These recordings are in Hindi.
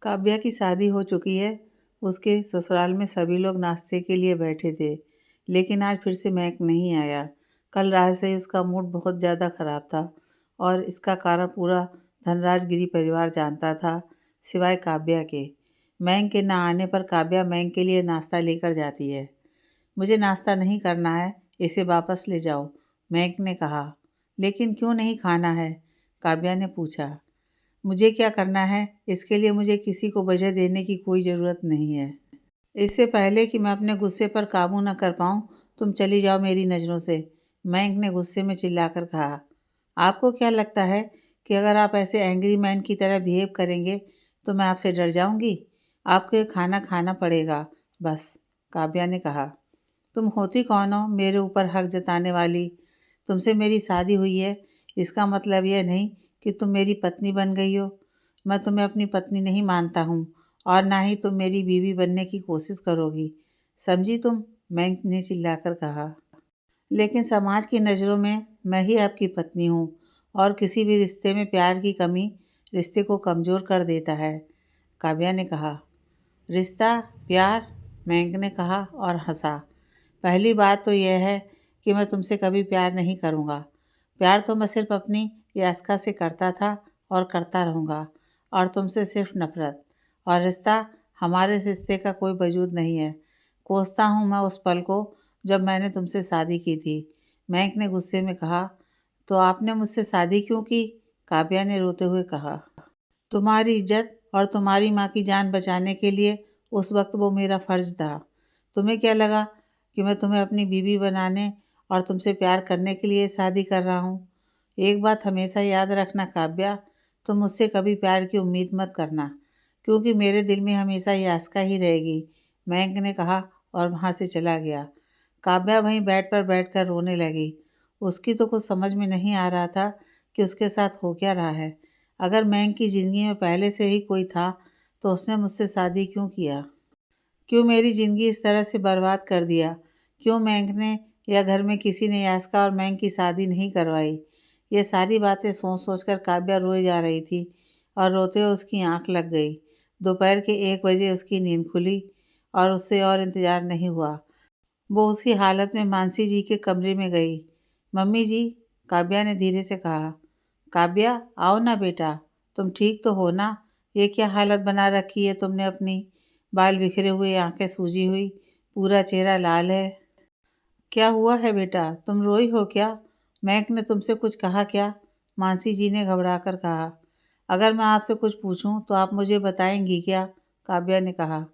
काव्या की शादी हो चुकी है। उसके ससुराल में सभी लोग नाश्ते के लिए बैठे थे, लेकिन आज फिर से महक नहीं आया। कल रात से ही उसका मूड बहुत ज़्यादा ख़राब था और इसका कारण पूरा धनराजगिरी परिवार जानता था, सिवाय काव्या के। महक के ना आने पर काव्या महक के लिए नाश्ता लेकर जाती है। मुझे नाश्ता नहीं करना है, इसे वापस ले जाओ, महक ने कहा। लेकिन क्यों नहीं खाना है? काव्या ने पूछा। मुझे क्या करना है, इसके लिए मुझे किसी को वजह देने की कोई ज़रूरत नहीं है। इससे पहले कि मैं अपने गुस्से पर काबू न कर पाऊँ, तुम चली जाओ मेरी नज़रों से, मयंक ने गुस्से में चिल्लाकर कहा। आपको क्या लगता है कि अगर आप ऐसे एंग्री मैन की तरह बिहेव करेंगे तो मैं आपसे डर जाऊंगी? आपको ये खाना खाना पड़ेगा, बस, काव्या ने कहा। तुम होती कौन हो मेरे ऊपर हक जताने वाली? तुमसे मेरी शादी हुई है, इसका मतलब यह नहीं कि तुम मेरी पत्नी बन गई हो। मैं तुम्हें अपनी पत्नी नहीं मानता हूँ और ना ही तुम मेरी बीवी बनने की कोशिश करोगी, समझी तुम? मैंक ने चिल्लाकर कहा। लेकिन समाज की नज़रों में मैं ही आपकी पत्नी हूँ और किसी भी रिश्ते में प्यार की कमी रिश्ते को कमज़ोर कर देता है, काव्या ने कहा। रिश्ता, प्यार, मैंक ने कहा और हंसा। पहली बात तो यह है कि मैं तुमसे कभी प्यार नहीं करूँगा। प्यार तो मैं सिर्फ अपनी यास्का से करता था और करता रहूँगा, और तुमसे सिर्फ नफ़रत। और रिश्ता, हमारे रिश्ते का कोई वजूद नहीं है। कोसता हूँ मैं उस पल को जब मैंने तुमसे शादी की थी, महक ने गुस्से में कहा। तो आपने मुझसे शादी क्यों की? काव्या ने रोते हुए कहा। तुम्हारी इज्जत और तुम्हारी माँ की जान बचाने के लिए। उस वक्त वो मेरा फ़र्ज़ था। तुम्हें क्या लगा कि मैं तुम्हें अपनी बीवी बनाने और तुमसे प्यार करने के लिए शादी कर रहा हूँ? एक बात हमेशा याद रखना काव्या, तुम मुझसे कभी प्यार की उम्मीद मत करना, क्योंकि मेरे दिल में हमेशा यास्का ही रहेगी, मयंक ने कहा और वहाँ से चला गया। काव्या वहीं बेड पर बैठकर रोने लगी। उसकी तो कुछ समझ में नहीं आ रहा था कि उसके साथ हो क्या रहा है। अगर मयंक की ज़िंदगी में पहले से ही कोई था तो उसने मुझसे शादी क्यों किया? क्यों मेरी ज़िंदगी इस तरह से बर्बाद कर दिया? क्यों मयंक ने या घर में किसी ने यास्का और मयंक की शादी नहीं करवाई? ये सारी बातें सोच सोच कर काव्या रोए जा रही थी और रोते हुए उसकी आंख लग गई। दोपहर के 1 बजे उसकी नींद खुली और उससे और इंतज़ार नहीं हुआ। वो उसी हालत में मानसी जी के कमरे में गई। मम्मी जी, काव्या ने धीरे से कहा। काव्या, आओ ना बेटा, तुम ठीक तो हो ना? ये क्या हालत बना रखी है तुमने अपनी? बाल बिखरे हुए, आंखें सूजी हुई, पूरा चेहरा लाल है। क्या हुआ है बेटा, तुम रोई हो क्या? मैक ने तुमसे कुछ कहा क्या? मानसी जी ने घबराकर कहा। अगर मैं आपसे कुछ पूछूं तो आप मुझे बताएंगी क्या? काव्या ने कहा।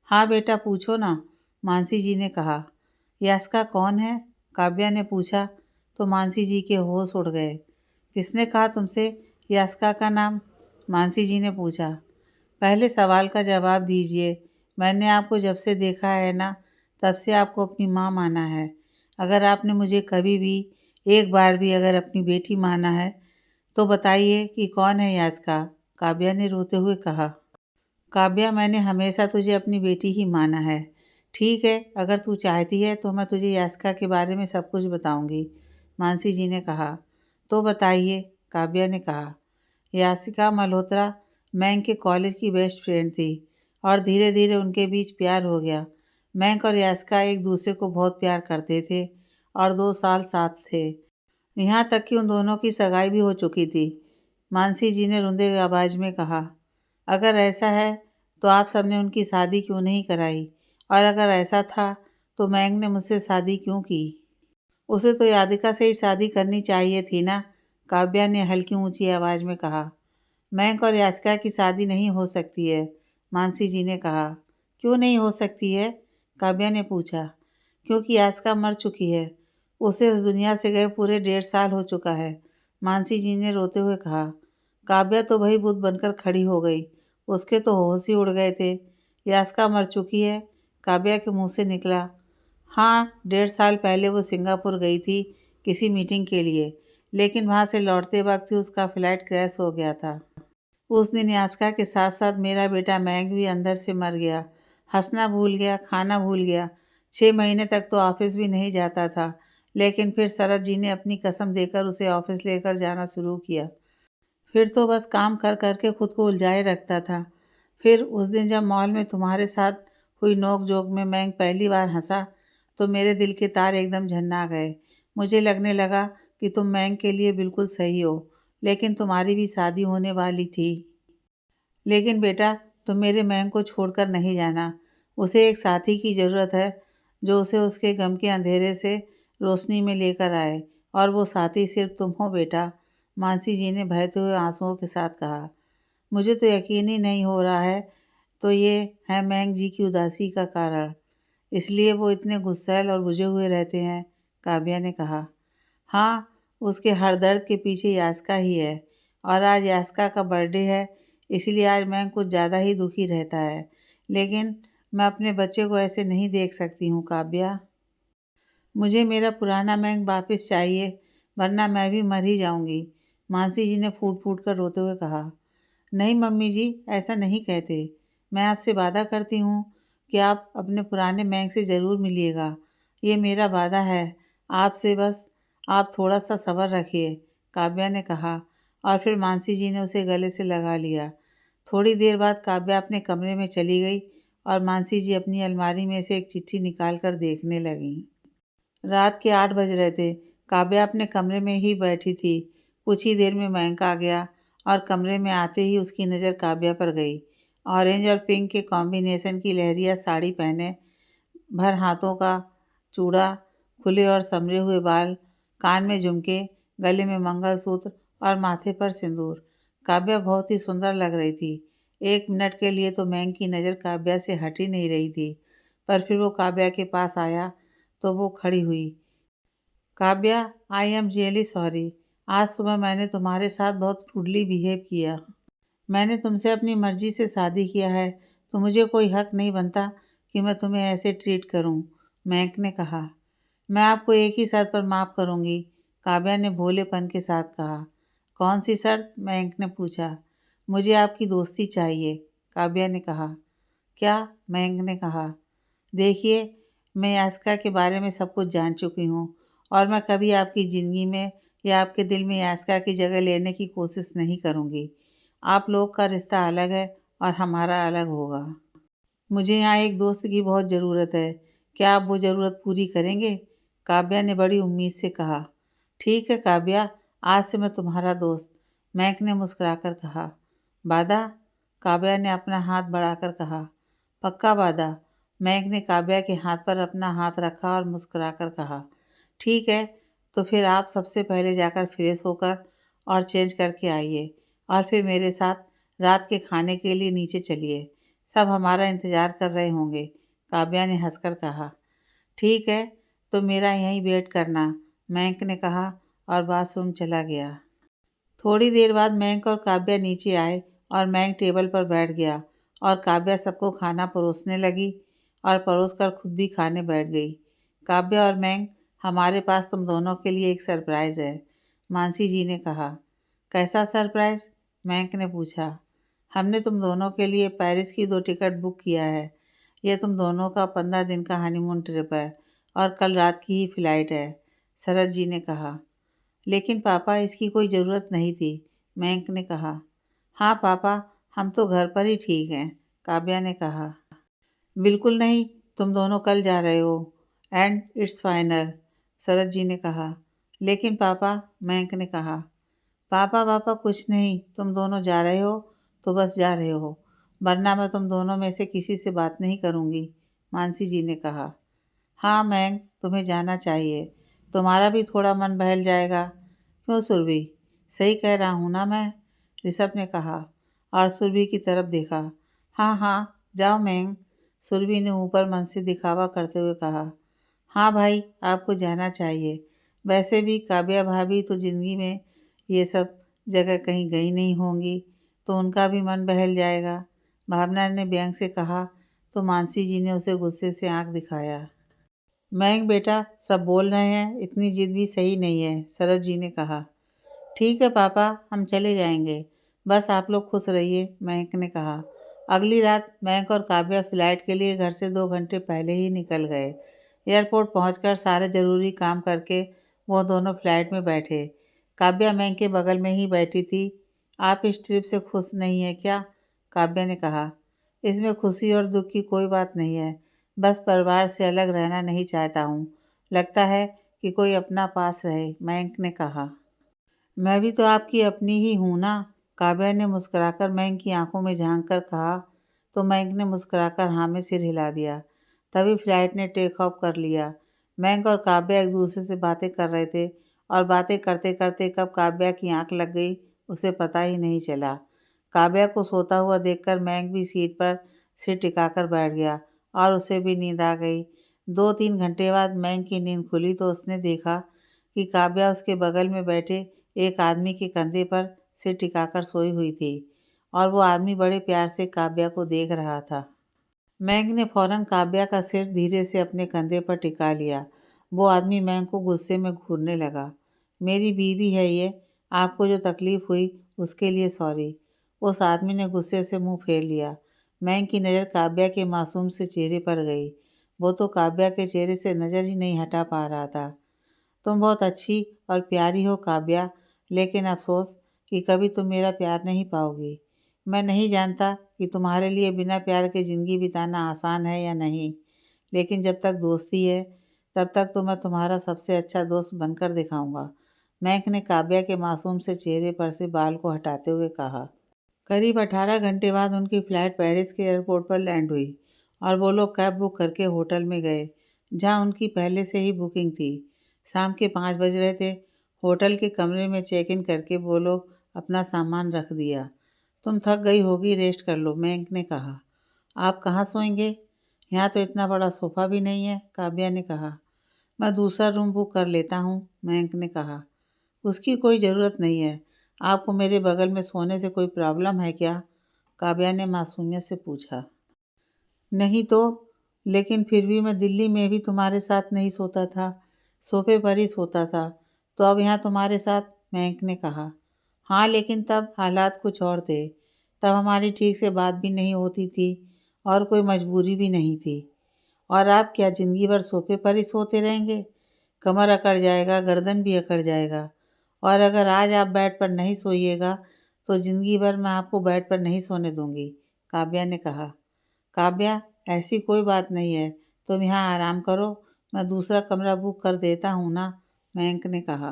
हाँ बेटा, पूछो ना, मानसी जी ने कहा। यास्का कौन है? काव्या ने पूछा तो मानसी जी के होश उड़ गए। किसने कहा तुमसे यास्का का नाम? मानसी जी ने पूछा। पहले सवाल का जवाब दीजिए। मैंने आपको जब से देखा है ना, तब से आपको अपनी माँ माना है। अगर आपने मुझे कभी भी, एक बार भी अगर अपनी बेटी माना है तो बताइए कि कौन है यास्का? काव्या ने रोते हुए कहा। काव्या, मैंने हमेशा तुझे अपनी बेटी ही माना है। ठीक है, अगर तू चाहती है तो मैं तुझे यास्का के बारे में सब कुछ बताऊंगी, मानसी जी ने कहा। तो बताइए, काव्या ने कहा। यासिका मल्होत्रा मैंक के कॉलेज की बेस्ट फ्रेंड थी और धीरे धीरे उनके बीच प्यार हो गया। मैंक और यासिका एक दूसरे को बहुत प्यार करते थे और 2 साल साथ थे। यहाँ तक कि उन दोनों की सगाई भी हो चुकी थी, मानसी जी ने रुंधे आवाज में कहा। अगर ऐसा है तो आप सबने उनकी शादी क्यों नहीं कराई? और अगर ऐसा था तो मैंक ने मुझसे शादी क्यों की? उसे तो यादिका से ही शादी करनी चाहिए थी ना, काव्या ने हल्की ऊंची आवाज़ में कहा। मैंक और यास्का की शादी नहीं हो सकती है, मानसी जी ने कहा। क्यों नहीं हो सकती है? काव्या ने पूछा। क्योंकि यास्का मर चुकी है। उसे इस दुनिया से गए पूरे 1.5 साल हो चुका है, मानसी जी ने रोते हुए कहा। काव्या तो वही बुत बनकर खड़ी हो गई। उसके तो होश ही उड़ गए थे। यास्का मर चुकी है, काव्या के मुंह से निकला। हाँ, 1.5 साल पहले वो सिंगापुर गई थी किसी मीटिंग के लिए, लेकिन वहाँ से लौटते वक्त ही उसका फ्लाइट क्रैश हो गया था। उस दिन यास्का के साथ साथ मेरा बेटा मैग भी अंदर से मर गया। हंसना भूल गया, खाना भूल गया। 6 महीने तक तो ऑफिस भी नहीं जाता था, लेकिन फिर शरद जी ने अपनी कसम देकर उसे ऑफिस लेकर जाना शुरू किया। फिर तो बस काम कर कर के खुद को उलझाए रखता था। फिर उस दिन जब मॉल में तुम्हारे साथ हुई नोक-झोंक में मैं पहली बार हँसा, तो मेरे दिल के तार एकदम झनना गए। मुझे लगने लगा कि तुम मैं के लिए बिल्कुल सही हो, लेकिन तुम्हारी भी शादी होने वाली थी। लेकिन बेटा, तुम मेरे मैंग को छोड़कर नहीं जाना। उसे एक साथी की ज़रूरत है, जो उसे उसके गम के अंधेरे से रोशनी में लेकर आए, और वो साथी सिर्फ तुम हो बेटा। मानसी जी ने बहते हुए आंसुओं के साथ कहा। मुझे तो यकीन ही नहीं हो रहा है, तो ये है मैंग जी की उदासी का कारण। इसलिए वो इतने गुस्सैल और बुझे हुए रहते हैं, काव्या ने कहा। हाँ, उसके हर दर्द के पीछे यास्का ही है, और आज यास्का का बर्थडे है, इसलिए आज मैं कुछ ज़्यादा ही दुखी रहता है। लेकिन मैं अपने बच्चे को ऐसे नहीं देख सकती हूँ काव्या। मुझे मेरा पुराना बैंक वापस चाहिए, वरना मैं भी मर ही जाऊंगी। मानसी जी ने फूट फूट कर रोते हुए कहा। नहीं मम्मी जी, ऐसा नहीं कहते। मैं आपसे वादा करती हूँ कि आप अपने पुराने बैंक से ज़रूर मिलिएगा। ये मेरा वादा है। आपसे बस आप थोड़ा सा सब्र रखिए, काव्या ने कहा, और फिर मानसी जी ने उसे गले से लगा लिया। थोड़ी देर बाद काव्या अपने कमरे में चली गई, और मानसी जी अपनी अलमारी में से एक चिट्ठी निकाल कर देखने लगीं। रात के 8 बज रहे थे। काव्या अपने कमरे में ही बैठी थी। कुछ ही देर में मयंक आ गया, और कमरे में आते ही उसकी नज़र काव्या पर गई। ऑरेंज और पिंक के कॉम्बिनेशन की लहरिया साड़ी पहने, भर हाथों का चूड़ा, खुले और संवरे हुए बाल, कान में झुमके, गले में मंगलसूत्र और माथे पर सिंदूर। काव्या बहुत ही सुंदर लग रही थी। 1 मिनट के लिए तो मयंक की नज़र काव्या से हट ही नहीं रही थी, पर फिर वो काव्या के पास आया तो वो खड़ी हुई। Kavya, I am really sorry. आज सुबह मैंने तुम्हारे साथ बहुत रूडली बिहेव किया। मैंने तुमसे अपनी मर्जी से शादी किया है, तो मुझे कोई हक नहीं बनता कि मैं तुम्हें ऐसे ट्रीट करूं, मयंक ने कहा। मैं आपको एक ही शर्त पर माफ़ करूंगी, काव्या ने भोलेपन के साथ कहा। कौन सी शर्त? मयंक ने पूछा। मुझे आपकी दोस्ती चाहिए, काव्या ने कहा। क्या? मयंक ने कहा। देखिए, मैं यास्का के बारे में सब कुछ जान चुकी हूँ, और मैं कभी आपकी ज़िंदगी में या आपके दिल में यास्का की जगह लेने की कोशिश नहीं करूँगी। आप लोग का रिश्ता अलग है, और हमारा अलग होगा। मुझे यहाँ एक दोस्त की बहुत ज़रूरत है। क्या आप वो ज़रूरत पूरी करेंगे? काव्या ने बड़ी उम्मीद से कहा। ठीक है काव्या, आज से मैं तुम्हारा दोस्त, मैक ने मुस्कुराकर कहा। वादा? काव्या ने अपना हाथ बढ़ाकर कहा। पक्का वादा? मैक ने काव्या के हाथ पर अपना हाथ रखा और मुस्कुराकर कहा। ठीक है, तो फिर आप सबसे पहले जाकर फ्रेश होकर और चेंज करके आइए, और फिर मेरे साथ रात के खाने के लिए नीचे चलिए। सब हमारा इंतज़ार कर रहे होंगे, काव्या ने हंसकर कहा। ठीक है, तो मेरा यहीं वेट करना, मयंक ने कहा, और बाथरूम चला गया। थोड़ी देर बाद मयंक और काव्या नीचे आए, और मयंक टेबल पर बैठ गया, और काव्या सबको खाना परोसने लगी, और परोस कर खुद भी खाने बैठ गई। काव्या और मयंक, हमारे पास तुम दोनों के लिए एक सरप्राइज़ है, मानसी जी ने कहा। कैसा सरप्राइज़? मयंक ने पूछा। हमने तुम दोनों के लिए पेरिस की 2 टिकट बुक किया है। यह तुम दोनों का 15 दिन का हनीमून ट्रिप है, और कल रात की ही फ्लाइट है, शरद जी ने कहा। लेकिन पापा, इसकी कोई ज़रूरत नहीं थी, मयंक ने कहा। हाँ पापा, हम तो घर पर ही ठीक हैं, काव्या ने कहा। बिल्कुल नहीं, तुम दोनों कल जा रहे हो, एंड इट्स फाइनल, शरद जी ने कहा। लेकिन पापा, मयंक ने कहा। पापा पापा कुछ नहीं, तुम दोनों जा रहे हो तो बस जा रहे हो, वरना मैं तुम दोनों में से किसी से बात नहीं करूँगी, मानसी जी ने कहा। हाँ मयंक, तुम्हें जाना चाहिए, तुम्हारा भी थोड़ा मन बहल जाएगा। क्यों सुरभि, सही कह रहा हूँ ना मैं? ऋषभ ने कहा, और सुरभि की तरफ देखा। हाँ हाँ, जाओ मयंक, सुरभि ने ऊपर मन से दिखावा करते हुए कहा। हाँ भाई, आपको जाना चाहिए। वैसे भी काव्या भाभी तो ज़िंदगी में ये सब जगह कहीं गई नहीं होंगी, तो उनका भी मन बहल जाएगा, भावना ने व्यंग से कहा, तो मानसी जी ने उसे गुस्से से आंख दिखाया। मयंक बेटा, सब बोल रहे हैं, इतनी जिद भी सही नहीं है, शरद जी ने कहा। ठीक है पापा, हम चले जाएंगे, बस आप लोग खुश रहिए, मयंक ने कहा। अगली रात मयंक और काव्या फ्लाइट के लिए घर से 2 घंटे पहले ही निकल गए। एयरपोर्ट पहुंचकर सारे ज़रूरी काम करके वो दोनों फ्लाइट में बैठे। काव्या मयंक के बगल में ही बैठी थी। आप इस ट्रिप से खुश नहीं है क्या? काव्या ने कहा। इसमें खुशी और दुख की कोई बात नहीं है, बस परिवार से अलग रहना नहीं चाहता हूँ। लगता है कि कोई अपना पास रहे, मयंक ने कहा। मैं भी तो आपकी अपनी ही हूँ ना, काव्या ने मुस्कुराकर मयंक की आंखों में झांक कर कहा। तो मयंक ने मुस्कुराकर हाँ में सिर हिला दिया। तभी फ्लाइट ने टेक ऑफ कर लिया। मयंक और काव्या एक दूसरे से बातें कर रहे थे और बातें करते करते कब काव्या की आंख लग गई उसे पता ही नहीं चला। काव्या को सोता हुआ देखकर मयंक भी सीट पर सिर टिकाकर बैठ गया और उसे भी नींद आ गई। 2-3 घंटे बाद मयंक की नींद खुली तो उसने देखा कि काव्या उसके बगल में बैठे एक आदमी के कंधे पर सिर टिकाकर सोई हुई थी और वो आदमी बड़े प्यार से काव्या को देख रहा था। मयंक ने फौरन काव्या का सिर धीरे से अपने कंधे पर टिका लिया। वो आदमी मयंक को गुस्से में घूरने लगा। मेरी बीवी है ये, आपको जो तकलीफ हुई उसके लिए सॉरी। उस आदमी ने गुस्से से मुंह फेर लिया। मयंक की नज़र काव्या के मासूम से चेहरे पर गई। वो तो काव्या के चेहरे से नज़र ही नहीं हटा पा रहा था। तुम बहुत अच्छी और प्यारी हो काव्या, लेकिन अफसोस कि कभी तुम मेरा प्यार नहीं पाओगी। मैं नहीं जानता कि तुम्हारे लिए बिना प्यार के ज़िंदगी बिताना आसान है या नहीं, लेकिन जब तक दोस्ती है तब तक तो मैं तुम्हारा सबसे अच्छा दोस्त बनकर दिखाऊंगा। मयंक ने काव्या के मासूम से चेहरे पर से बाल को हटाते हुए कहा। करीब 18 घंटे बाद उनकी फ़्लाइट पेरिस के एयरपोर्ट पर लैंड हुई और वो लोग कैब बुक करके होटल में गए, जहां उनकी पहले से ही बुकिंग थी। शाम के 5 बज रहे थे। होटल के कमरे में चेक इन करके वो लोग अपना सामान रख दिया। तुम थक गई होगी, रेस्ट कर लो, मयंक ने कहा। आप कहाँ सोएंगे? यहाँ तो इतना बड़ा सोफ़ा भी नहीं है, काव्या ने कहा। मैं दूसरा रूम बुक कर लेता हूँ, मयंक ने कहा। उसकी कोई ज़रूरत नहीं है। आपको मेरे बगल में सोने से कोई प्रॉब्लम है क्या? काव्या ने मासूमियत से पूछा। नहीं तो, लेकिन फिर भी मैं दिल्ली में भी तुम्हारे साथ नहीं सोता था, सोफे पर ही सोता था, तो अब यहाँ तुम्हारे साथ, मयंक ने कहा। हाँ, लेकिन तब हालात कुछ और थे। तब हमारी ठीक से बात भी नहीं होती थी और कोई मजबूरी भी नहीं थी। और आप क्या ज़िंदगी भर सोफे पर ही सोते रहेंगे? कमर अकड़ जाएगा, गर्दन भी अकड़ जाएगा। और अगर आज आप बेड पर नहीं सोइएगा तो ज़िंदगी भर मैं आपको बेड पर नहीं सोने दूंगी, काव्या ने कहा। काव्या, ऐसी कोई बात नहीं है, तुम यहाँ आराम करो, मैं दूसरा कमरा बुक कर देता हूँ ना, मयंक ने कहा।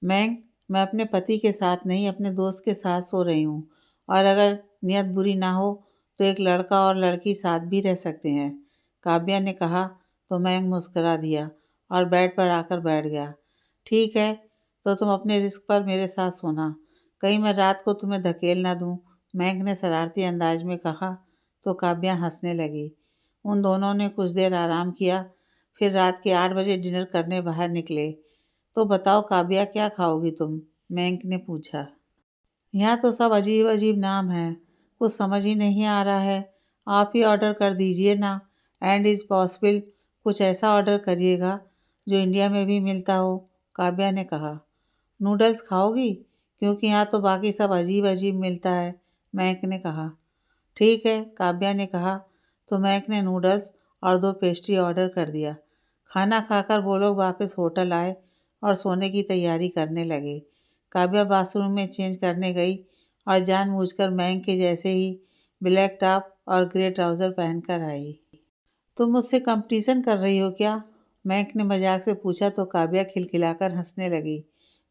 मयंक, मैं अपने पति के साथ नहीं अपने दोस्त के साथ सो रही हूँ, और अगर नियत बुरी ना हो तो एक लड़का और लड़की साथ भी रह सकते हैं, काव्या ने कहा। तो मयंक मुस्कुरा दिया और बेड पर आकर बैठ गया। ठीक है, तो तुम अपने रिस्क पर मेरे साथ सोना, कहीं मैं रात को तुम्हें धकेल ना दूँ, मयंक ने शरारती अंदाज में कहा। तो काव्या हंसने लगी। उन दोनों ने कुछ देर आराम किया, फिर रात के 8 बजे डिनर करने बाहर निकले। तो बताओ काव्या, क्या खाओगी तुम? मयंक ने पूछा। यहाँ तो सब अजीब अजीब नाम हैं, कुछ समझ ही नहीं आ रहा है। आप ही ऑर्डर कर दीजिए ना। एंड इज़ पॉसिबल कुछ ऐसा ऑर्डर करिएगा जो इंडिया में भी मिलता हो, काव्या ने कहा। नूडल्स खाओगी? क्योंकि यहाँ तो बाकी सब अजीब अजीब मिलता है, मयंक ने कहा। ठीक है, काव्या ने कहा। तो मयंक ने नूडल्स और 2 पेस्ट्री ऑर्डर कर दिया। खाना खाकर वो लोग वापस होटल आए और सोने की तैयारी करने लगे। काव्या बाथरूम में चेंज करने गई और जानबूझकर मयंक के जैसे ही ब्लैक टॉप और ग्रे ट्राउज़र पहनकर आई। तुम मुझसे कंपटीशन कर रही हो क्या? मयंक ने मजाक से पूछा तो काव्या खिलखिलाकर हंसने लगी।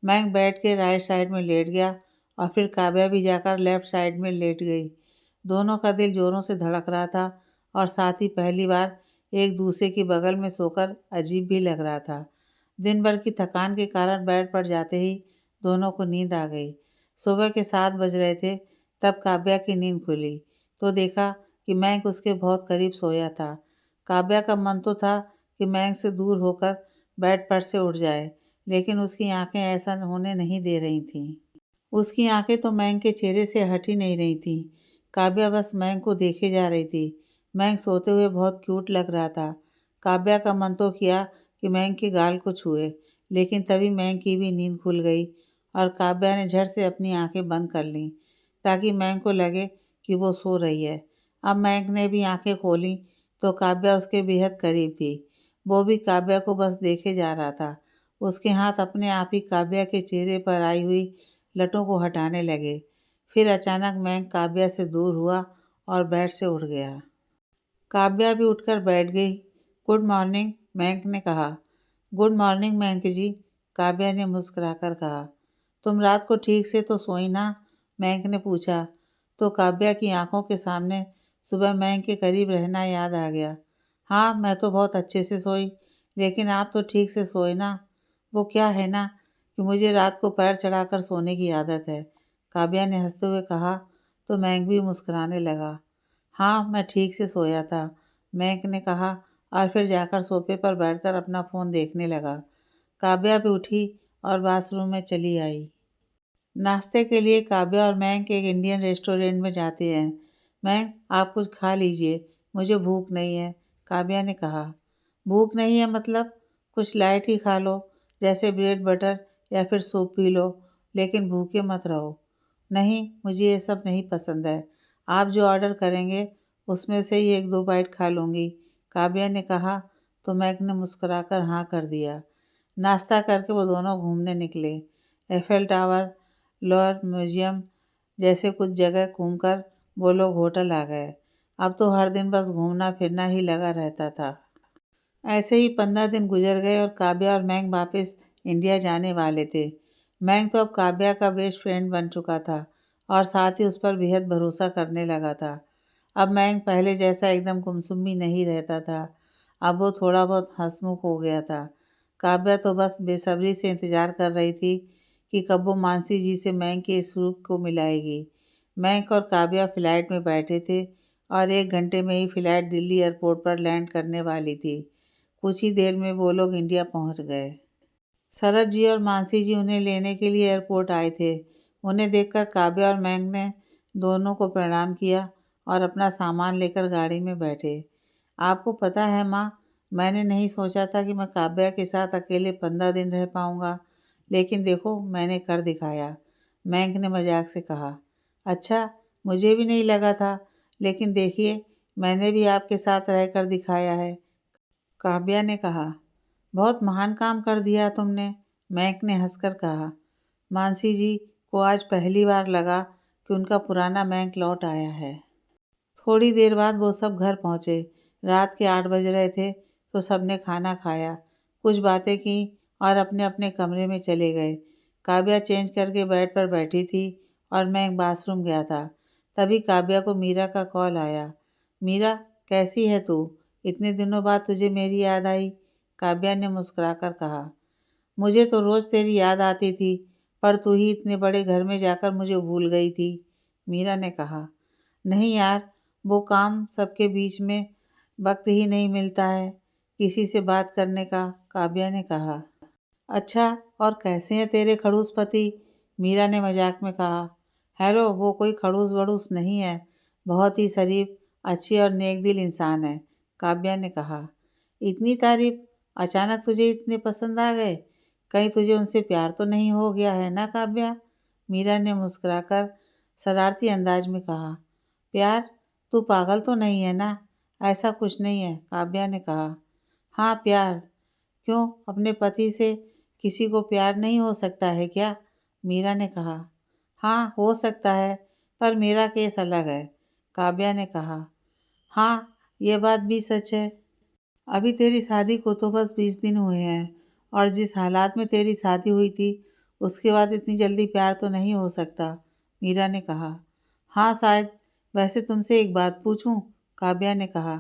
मयंक बैठ के राइट साइड में लेट गया और फिर काव्या भी जाकर लेफ्ट साइड में लेट गई। दोनों का दिल जोरों से धड़क रहा था और साथ ही पहली बार एक दूसरे की बगल में सोकर अजीब भी लग रहा था। दिन भर की थकान के कारण बेड पर जाते ही दोनों को नींद आ गई। सुबह के 7 बज रहे थे तब काव्या की नींद खुली तो देखा कि मयंक उसके बहुत करीब सोया था। काव्या का मन तो था कि मयंक से दूर होकर बेड पर से उठ जाए, लेकिन उसकी आंखें ऐसा होने नहीं दे रही थीं। उसकी आंखें तो मयंक के चेहरे से हट ही नहीं रही थीं। काव्या बस मयंक को देखे जा रही थी। मयंक सोते हुए बहुत क्यूट लग रहा था। काव्या का मन तो किया कि मयंक के गाल को छुए, लेकिन तभी मयंक की भी नींद खुल गई और काव्या ने झट से अपनी आंखें बंद कर लीं ताकि मयंक को लगे कि वो सो रही है। अब मयंक ने भी आंखें खोलीं तो काव्या उसके बेहद करीब थी। वो भी काव्या को बस देखे जा रहा था। उसके हाथ अपने आप ही काव्या के चेहरे पर आई हुई लटों को हटाने लगे। फिर अचानक मयंक काव्या से दूर हुआ और बेड से उठ गया। काव्या भी उठकर बैठ गई। गुड मॉर्निंग, मयंक ने कहा। गुड मॉर्निंग मयंक जी, काव्या ने मुस्कुराकर कहा। तुम रात को ठीक से तो सोई ना? मयंक ने पूछा तो काव्या की आंखों के सामने सुबह मयंक के करीब रहना याद आ गया। हाँ, मैं तो बहुत अच्छे से सोई, लेकिन आप तो ठीक से सोए ना। वो क्या है ना कि मुझे रात को पैर चढ़ाकर सोने की आदत है, काव्या ने हंसते हुए कहा तो मयंक भी मुस्कुराने लगा। हाँ, मैं ठीक से सोया था, मयंक ने कहा और फिर जाकर सोफे पर बैठकर अपना फ़ोन देखने लगा। काव्या भी उठी और बाथरूम में चली आई। नाश्ते के लिए काव्या और मयंक एक इंडियन रेस्टोरेंट में जाते हैं। मयंक, आप कुछ खा लीजिए, मुझे भूख नहीं है, काव्या ने कहा। भूख नहीं है मतलब? कुछ लाइट ही खा लो, जैसे ब्रेड बटर या फिर सूप पी लो, लेकिन भूखे मत रहो। नहीं, मुझे ये सब नहीं पसंद है। आप जो ऑर्डर करेंगे उसमें से ही एक दो बाइट खा लूँगी, काव्या ने कहा तो मयंक ने मुस्कुराकर हाँ कर दिया। नाश्ता करके वो दोनों घूमने निकले। एफेल टावर, लोअर म्यूजियम जैसे कुछ जगह घूमकर वो लोग होटल आ गए। अब तो हर दिन बस घूमना फिरना ही लगा रहता था। ऐसे ही 15 दिन गुजर गए और काव्या और मयंक वापस इंडिया जाने वाले थे। मयंक तो अब काव्या का बेस्ट फ्रेंड बन चुका था और साथ ही उस पर बेहद भरोसा करने लगा था। अब मयंक पहले जैसा एकदम गुमसुम भी नहीं रहता था। अब वो थोड़ा बहुत हंसमुख हो गया था। काव्या तो बस बेसब्री से इंतज़ार कर रही थी कि कब वो मानसी जी से मयंक के इस रूप को मिलाएगी। मयंक और काव्या फ्लाइट में बैठे थे और 1 घंटे में ही फ्लाइट दिल्ली एयरपोर्ट पर लैंड करने वाली थी। कुछ ही देर में वो लोग इंडिया पहुंच गए। शरद जी और मानसी जी उन्हें लेने के लिए एयरपोर्ट आए थे। उन्हें देखकर काव्या और मयंक ने दोनों को प्रणाम किया और अपना सामान लेकर गाड़ी में बैठे। आपको पता है माँ, मैंने नहीं सोचा था कि मैं काव्या के साथ अकेले 15 दिन रह पाऊँगा, लेकिन देखो मैंने कर दिखाया, मयंक ने मजाक से कहा। अच्छा, मुझे भी नहीं लगा था, लेकिन देखिए मैंने भी आपके साथ रहकर दिखाया है, काव्या ने कहा। बहुत महान काम कर दिया तुमने, मयंक ने हंसकर कहा। मानसी जी को आज पहली बार लगा कि उनका पुराना मयंक लौट आया है। थोड़ी देर बाद वो सब घर पहुंचे। रात के 8 बज रहे थे तो सबने खाना खाया, कुछ बातें की और अपने अपने कमरे में चले गए। काव्या चेंज करके बेड पर बैठी थी और मैं बाथरूम गया था। तभी काव्या को मीरा का कॉल आया। मीरा, कैसी है तू? इतने दिनों बाद तुझे मेरी याद आई, काव्या ने मुस्कुराकर कहा। मुझे तो रोज़ तेरी याद आती थी, पर तू ही इतने बड़े घर में जाकर मुझे भूल गई थी, मीरा ने कहा। नहीं यार, वो काम सबके बीच में वक्त ही नहीं मिलता है किसी से बात करने का, काव्या ने कहा। अच्छा, और कैसे हैं तेरे खड़ूस पति? मीरा ने मजाक में कहा। हेलो, वो कोई खड़ूस वड़ूस नहीं है, बहुत ही शरीफ, अच्छी और नेक दिल इंसान है, काव्या ने कहा। इतनी तारीफ, अचानक तुझे इतने पसंद आ गए? कहीं तुझे उनसे प्यार तो नहीं हो गया है ना काव्या? मीरा ने मुस्कुराकर शरारती अंदाज में कहा। प्यार? तू पागल तो नहीं है ना? ऐसा कुछ नहीं है, काव्या ने कहा। हाँ, प्यार। क्यों, अपने पति से किसी को प्यार नहीं हो सकता है क्या? मीरा ने कहा। हाँ, हो सकता है, पर मेरा केस अलग है, काव्या ने कहा। हाँ, ये बात भी सच है। अभी तेरी शादी को तो बस 20 दिन हुए हैं और जिस हालात में तेरी शादी हुई थी उसके बाद इतनी जल्दी प्यार तो नहीं हो सकता, मीरा ने कहा। हाँ शायद, वैसे तुमसे एक बात पूछूं, काव्या ने कहा।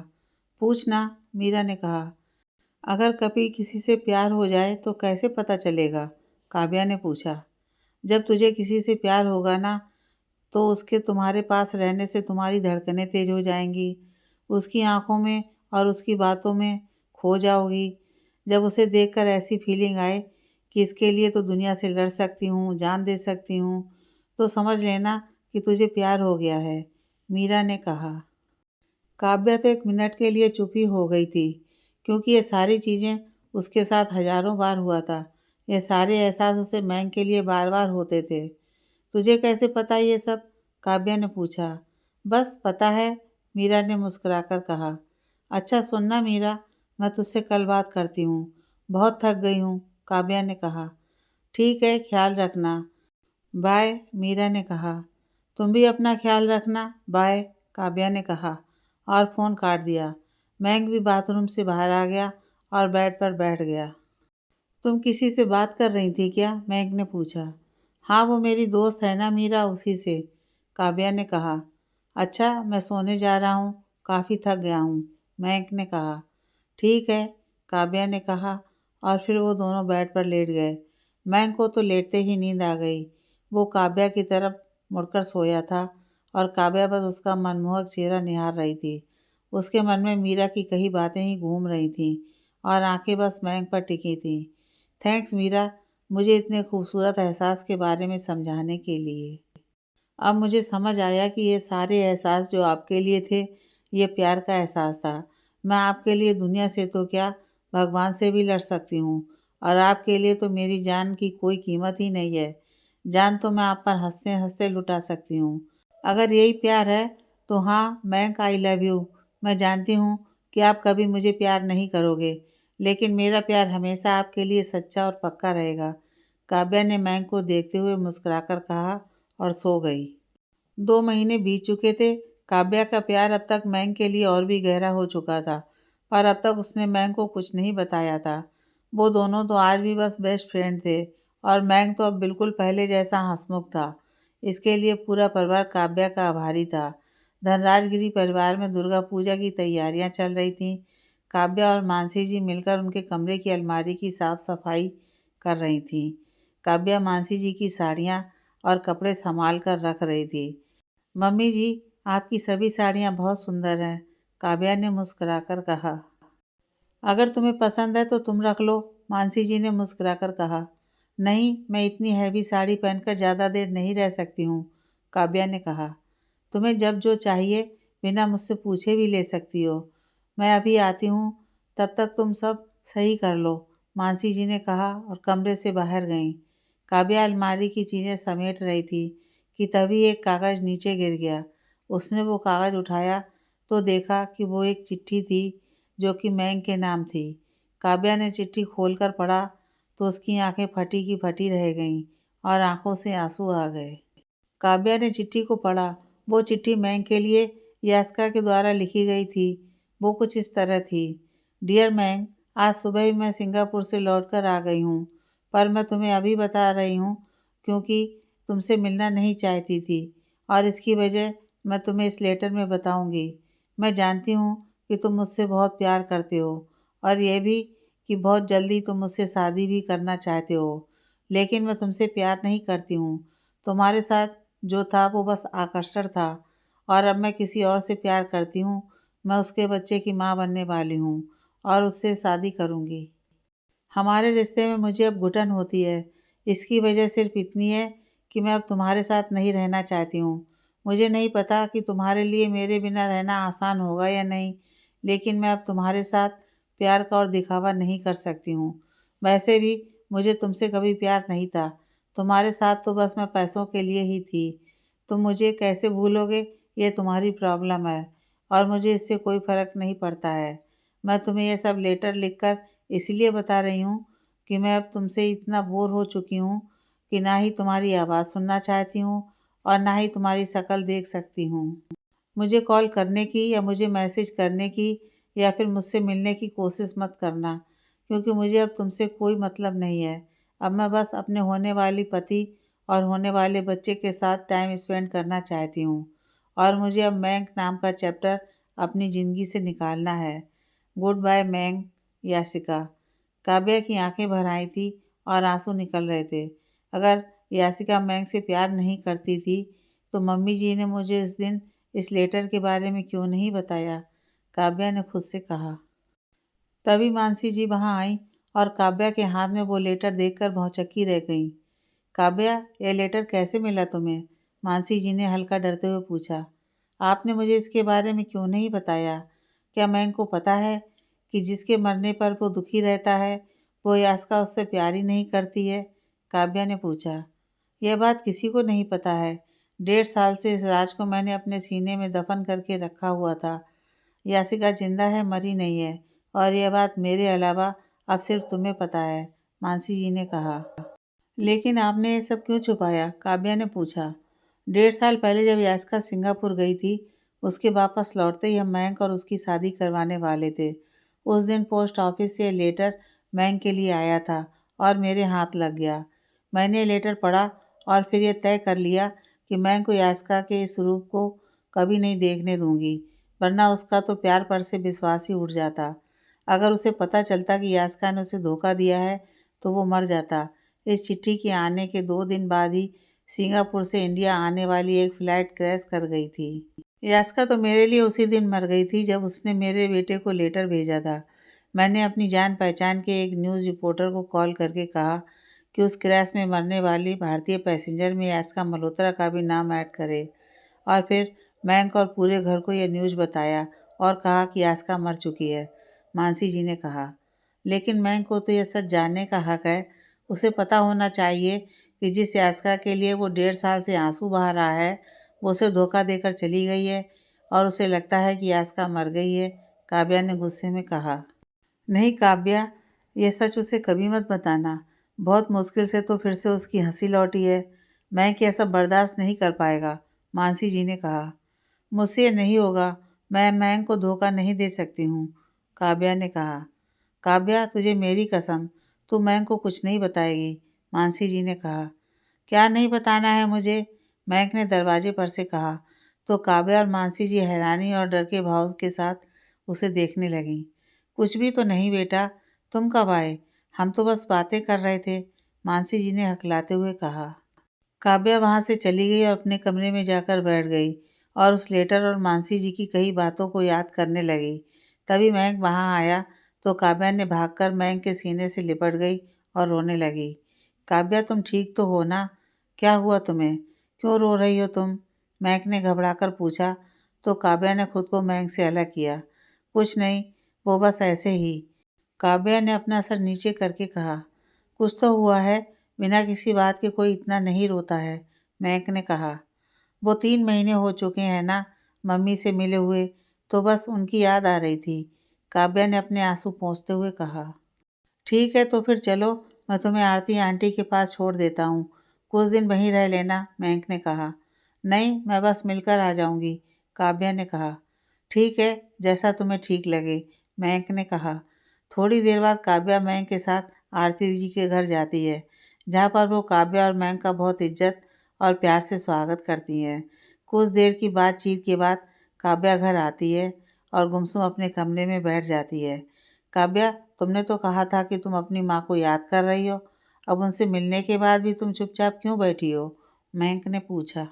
पूछना, मीरा ने कहा। अगर कभी किसी से प्यार हो जाए तो कैसे पता चलेगा, काव्या ने पूछा। जब तुझे किसी से प्यार होगा ना, तो उसके तुम्हारे पास रहने से तुम्हारी धड़कनें तेज हो जाएंगी, उसकी आंखों में और उसकी बातों में खो जाओगी। जब उसे देखकर ऐसी फीलिंग आए कि इसके लिए तो दुनिया से लड़ सकती हूँ, जान दे सकती हूँ, तो समझ लेना कि तुझे प्यार हो गया है, मीरा ने कहा। काव्या तो 1 मिनट के लिए चुप ही हो गई थी, क्योंकि ये सारी चीज़ें उसके साथ हजारों बार हुआ था। ये सारे एहसास उसे मयंक के लिए बार बार होते थे। तुझे कैसे पता ये सब, काव्या ने पूछा। बस पता है, मीरा ने मुस्कुराकर कहा। अच्छा सुनना मीरा, मैं तुझसे कल बात करती हूँ, बहुत थक गई हूँ, काव्या ने कहा। ठीक है, ख्याल रखना, बाय, मीरा ने कहा। तुम भी अपना ख्याल रखना, बाय, काव्या ने कहा और फ़ोन काट दिया। मैंग भी बाथरूम से बाहर आ गया और बेड पर बैठ गया। तुम किसी से बात कर रही थी क्या? मैंग ने पूछा। हाँ, वो मेरी दोस्त है ना मीरा, उसी से, काव्या ने कहा। अच्छा, मैं सोने जा रहा हूँ, काफ़ी थक गया हूँ, मैंग ने कहा। ठीक है, काव्या ने कहा और फिर वो दोनों बेड पर लेट गए। मैंग को तो लेटते ही नींद आ गई। वो काव्या की तरफ मुड़कर सोया था और काव्या बस उसका मनमोहक चेहरा निहार रही थी। उसके मन में मीरा की कई बातें ही घूम रही थीं और आंखें बस मैंग पर टिकी थीं। थैंक्स मीरा, मुझे इतने खूबसूरत एहसास के बारे में समझाने के लिए। अब मुझे समझ आया कि ये सारे एहसास जो आपके लिए थे, ये प्यार का एहसास था। मैं आपके लिए दुनिया से तो क्या, भगवान से भी लड़ सकती हूँ और आपके लिए तो मेरी जान की कोई कीमत ही नहीं है। जान तो मैं आप पर हँसते-हँसते लुटा सकती हूँ। अगर यही प्यार है, तो हाँ, मैं आई लव यू। मैं जानती हूँ कि आप कभी मुझे प्यार नहीं करोगे, लेकिन मेरा प्यार हमेशा आपके लिए सच्चा और पक्का रहेगा। काव्या ने मैंग को देखते हुए मुस्कुराकर कहा और सो गई। 2 महीने बीत चुके थे। काव्या का प्यार अब तक मैंग के लिए और भी गहरा हो चुका था, पर अब तक उसने मैंग को कुछ नहीं बताया था। वो दोनों तो आज भी बस बेस्ट फ्रेंड थे और मैंग तो अब बिल्कुल पहले जैसा हंसमुख था। इसके लिए पूरा परिवार काव्या का आभारी था। धनराजगिरी परिवार में दुर्गा पूजा की तैयारियां चल रही थीं। काव्या और मानसी जी मिलकर उनके कमरे की अलमारी की साफ सफाई कर रही थीं। काव्या मानसी जी की साड़ियाँ और कपड़े संभाल कर रख रही थी। मम्मी जी, आपकी सभी साड़ियाँ बहुत सुंदर हैं, काव्या ने मुस्कुराकर कहा। अगर तुम्हें पसंद है तो तुम रख लो, मानसी जी ने मुस्कुराकर कहा। नहीं, मैं इतनी हैवी साड़ी पहनकर ज़्यादा देर नहीं रह सकती हूँ, काव्या ने कहा। तुम्हें जब जो चाहिए बिना मुझसे पूछे भी ले सकती हो। मैं अभी आती हूँ, तब तक तुम सब सही कर लो, मानसी जी ने कहा और कमरे से बाहर गईं। काव्या अलमारी की चीज़ें समेट रही थी कि तभी एक कागज़ नीचे गिर गया। उसने वो कागज़ उठाया तो देखा कि वो एक चिट्ठी थी जो कि मैंग के नाम थी। काव्या ने चिट्ठी खोलकर पढ़ा तो उसकी आंखें फटी की फटी रह गईं और आंखों से आंसू आ गए। काव्या ने चिट्ठी को पढ़ा। वो चिट्ठी मैंग के लिए यास्का के द्वारा लिखी गई थी। वो कुछ इस तरह थी। डियर मैंग, आज सुबह ही मैं सिंगापुर से लौटकर आ गई हूँ, पर मैं तुम्हें अभी बता रही हूँ क्योंकि तुमसे मिलना नहीं चाहती थी और इसकी वजह मैं तुम्हें इस लेटर में बताऊंगी। मैं जानती हूँ कि तुम मुझसे बहुत प्यार करते हो और ये भी कि बहुत जल्दी तुम मुझसे शादी भी करना चाहते हो, लेकिन मैं तुमसे प्यार नहीं करती हूँ। तुम्हारे साथ जो था वो बस आकर्षण था और अब मैं किसी और से प्यार करती हूँ। मैं उसके बच्चे की माँ बनने वाली हूँ और उससे शादी करूँगी। हमारे रिश्ते में मुझे अब घुटन होती है। इसकी वजह सिर्फ इतनी है कि मैं अब तुम्हारे साथ नहीं रहना चाहती हूँ। मुझे नहीं पता कि तुम्हारे लिए मेरे बिना रहना आसान होगा या नहीं, लेकिन मैं अब तुम्हारे साथ प्यार का और दिखावा नहीं कर सकती हूँ। वैसे भी मुझे तुमसे कभी प्यार नहीं था। तुम्हारे साथ तो बस मैं पैसों के लिए ही थी। तुम मुझे कैसे भूलोगे, ये तुम्हारी प्रॉब्लम है और मुझे इससे कोई फ़र्क नहीं पड़ता है। मैं तुम्हें ये सब लेटर लिखकर इसलिए बता रही हूँ कि मैं अब तुमसे इतना बोर हो चुकी हूँ कि ना ही तुम्हारी आवाज़ सुनना चाहती हूँ और ना ही तुम्हारी शक्ल देख सकती हूँ। मुझे कॉल करने की या मुझे मैसेज करने की या फिर मुझसे मिलने की कोशिश मत करना, क्योंकि मुझे अब तुमसे कोई मतलब नहीं है। अब मैं बस अपने होने वाली पति और होने वाले बच्चे के साथ टाइम स्पेंड करना चाहती हूँ और मुझे अब मैंग नाम का चैप्टर अपनी ज़िंदगी से निकालना है। गुड बाय मैंग, याशिका। काव्या की आंखें भर आई थी और आंसू निकल रहे थे। अगर याशिका मैंग से प्यार नहीं करती थी तो मम्मी जी ने मुझे उस दिन इस लेटर के बारे में क्यों नहीं बताया, काव्या ने खुद से कहा। तभी मानसी जी वहां आई और काव्या के हाथ में वो लेटर देखकर भौचक्की रह गई। काव्या, यह लेटर कैसे मिला तुम्हें? मानसी जी ने हल्का डरते हुए पूछा। आपने मुझे इसके बारे में क्यों नहीं बताया? क्या मैंग को पता है कि जिसके मरने पर वो दुखी रहता है, वो यास्का उससे प्यार ही नहीं करती है? काव्या ने पूछा। यह बात किसी को नहीं पता है। 1.5 साल से इस राज को मैंने अपने सीने में दफन करके रखा हुआ था। यासिका जिंदा है, मरी नहीं है और यह बात मेरे अलावा अब सिर्फ तुम्हें पता है, मानसी जी ने कहा। लेकिन आपने ये सब क्यों छुपाया? काव्या ने पूछा। 1.5 साल पहले जब यास्का सिंगापुर गई थी, उसके वापस लौटते ही हम मैंक और उसकी शादी करवाने वाले थे। उस दिन पोस्ट ऑफिस से लेटर मैंक के लिए आया था और मेरे हाथ लग गया। मैंने लेटर पढ़ा और फिर ये तय कर लिया कि मैंक को यास्का के इस रूप को कभी नहीं देखने दूंगी, वरना उसका तो प्यार पर से विश्वास ही उठ जाता। अगर उसे पता चलता कि यास्का ने उसे धोखा दिया है तो वो मर जाता। इस चिट्ठी के आने के 2 दिन बाद ही सिंगापुर से इंडिया आने वाली एक फ़्लाइट क्रैश कर गई थी। यास्का तो मेरे लिए उसी दिन मर गई थी जब उसने मेरे बेटे को लेटर भेजा था। मैंने अपनी जान पहचान के एक न्यूज़ रिपोर्टर को कॉल करके कहा कि उस क्रैश में मरने वाली भारतीय पैसेंजर में यास्का मल्होत्रा का भी नाम ऐड करे। और फिर मैंक और पूरे घर को यह न्यूज़ बताया और कहा कि यास्का मर चुकी है। मानसी जी ने कहा, लेकिन मैंक को तो यह सच जानने का हक है। उसे पता होना चाहिए कि जिस यास्का के लिए वो 1.5 साल से आंसू बहा रहा है, वो उसे धोखा देकर चली गई है और उसे लगता है कि यास्का मर गई है। काव्या ने गुस्से में कहा। नहीं काव्या, ये सच उसे कभी मत बताना। बहुत मुश्किल से तो फिर से उसकी हंसी लौटी है। मैंक ये सब बर्दाश्त नहीं कर पाएगा, मानसी जी ने कहा। मुझसे ये नहीं होगा। मैं मैंक को धोखा नहीं दे सकती हूँ, काव्या ने कहा। काव्या, तुझे मेरी कसम, तू मैंक को कुछ नहीं बताएगी, मानसी जी ने कहा। क्या नहीं बताना है मुझे? मैंक ने दरवाजे पर से कहा। तो काव्या और मानसी जी हैरानी और डर के भाव के साथ उसे देखने लगीं। कुछ भी तो नहीं बेटा, तुम कब आए? हम तो बस बातें कर रहे थे, मानसी जी ने हकलाते हुए कहा। काव्या वहाँ से चली गई और अपने कमरे में जाकर बैठ गई और उस लेटर और मानसी जी की कई बातों को याद करने लगी। तभी मैंक वहाँ आया तो काव्या ने भागकर मैंक के सीने से लिपट गई और रोने लगी। काव्या, तुम ठीक तो हो ना? क्या हुआ तुम्हें? क्यों रो रही हो तुम? मैंक ने घबराकर पूछा तो काव्या ने खुद को मैंक से अलग किया। कुछ नहीं, वो बस ऐसे ही, काव्या ने अपना सर नीचे करके कहा। कुछ तो हुआ है, बिना किसी बात के कोई इतना नहीं रोता है, मैंक ने कहा। वो 3 महीने हो चुके हैं ना मम्मी से मिले हुए, तो बस उनकी याद आ रही थी, काव्या ने अपने आंसू पोंछते हुए कहा। ठीक है तो फिर चलो, मैं तुम्हें आरती आंटी के पास छोड़ देता हूँ। कुछ दिन वहीं रह लेना, मैंक ने कहा। नहीं, मैं बस मिलकर आ जाऊँगी, काव्या ने कहा। ठीक है, जैसा तुम्हें ठीक लगे, मैंक ने कहा। थोड़ी देर बाद काव्या मैंक के साथ आरती जी के घर जाती है, जहाँ पर वो काव्या और मैंक का बहुत इज्जत और प्यार से स्वागत करती हैं। कुछ देर की बातचीत के बाद काव्या घर आती है और गुमसुम अपने कमरे में बैठ जाती है। काव्या, तुमने तो कहा था कि तुम अपनी माँ को याद कर रही हो, अब उनसे मिलने के बाद भी तुम चुपचाप क्यों बैठी हो? मैंक ने पूछा।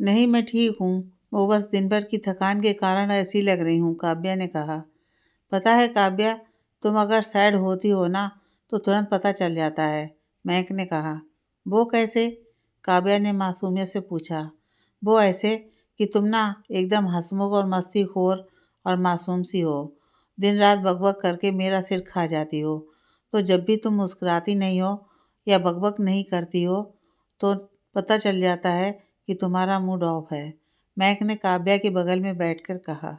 नहीं, मैं ठीक हूँ, वो बस दिन भर की थकान के कारण ऐसी लग रही हूँ, काव्या ने कहा। पता है काव्या, तुम अगर सैड होती हो ना तो तुरंत पता चल जाता है, मैंक ने कहा। वो कैसे? काव्या ने मासूमियत से पूछा। वो ऐसे कि तुम ना एकदम हंसमुख और मस्तीखोर और मासूम सी हो। दिन रात बकबक करके मेरा सिर खा जाती हो। तो जब भी तुम मुस्कुराती नहीं हो या बकबक नहीं करती हो तो पता चल जाता है कि तुम्हारा मूड ऑफ है, मैंक ने काव्या के बगल में बैठकर कहा।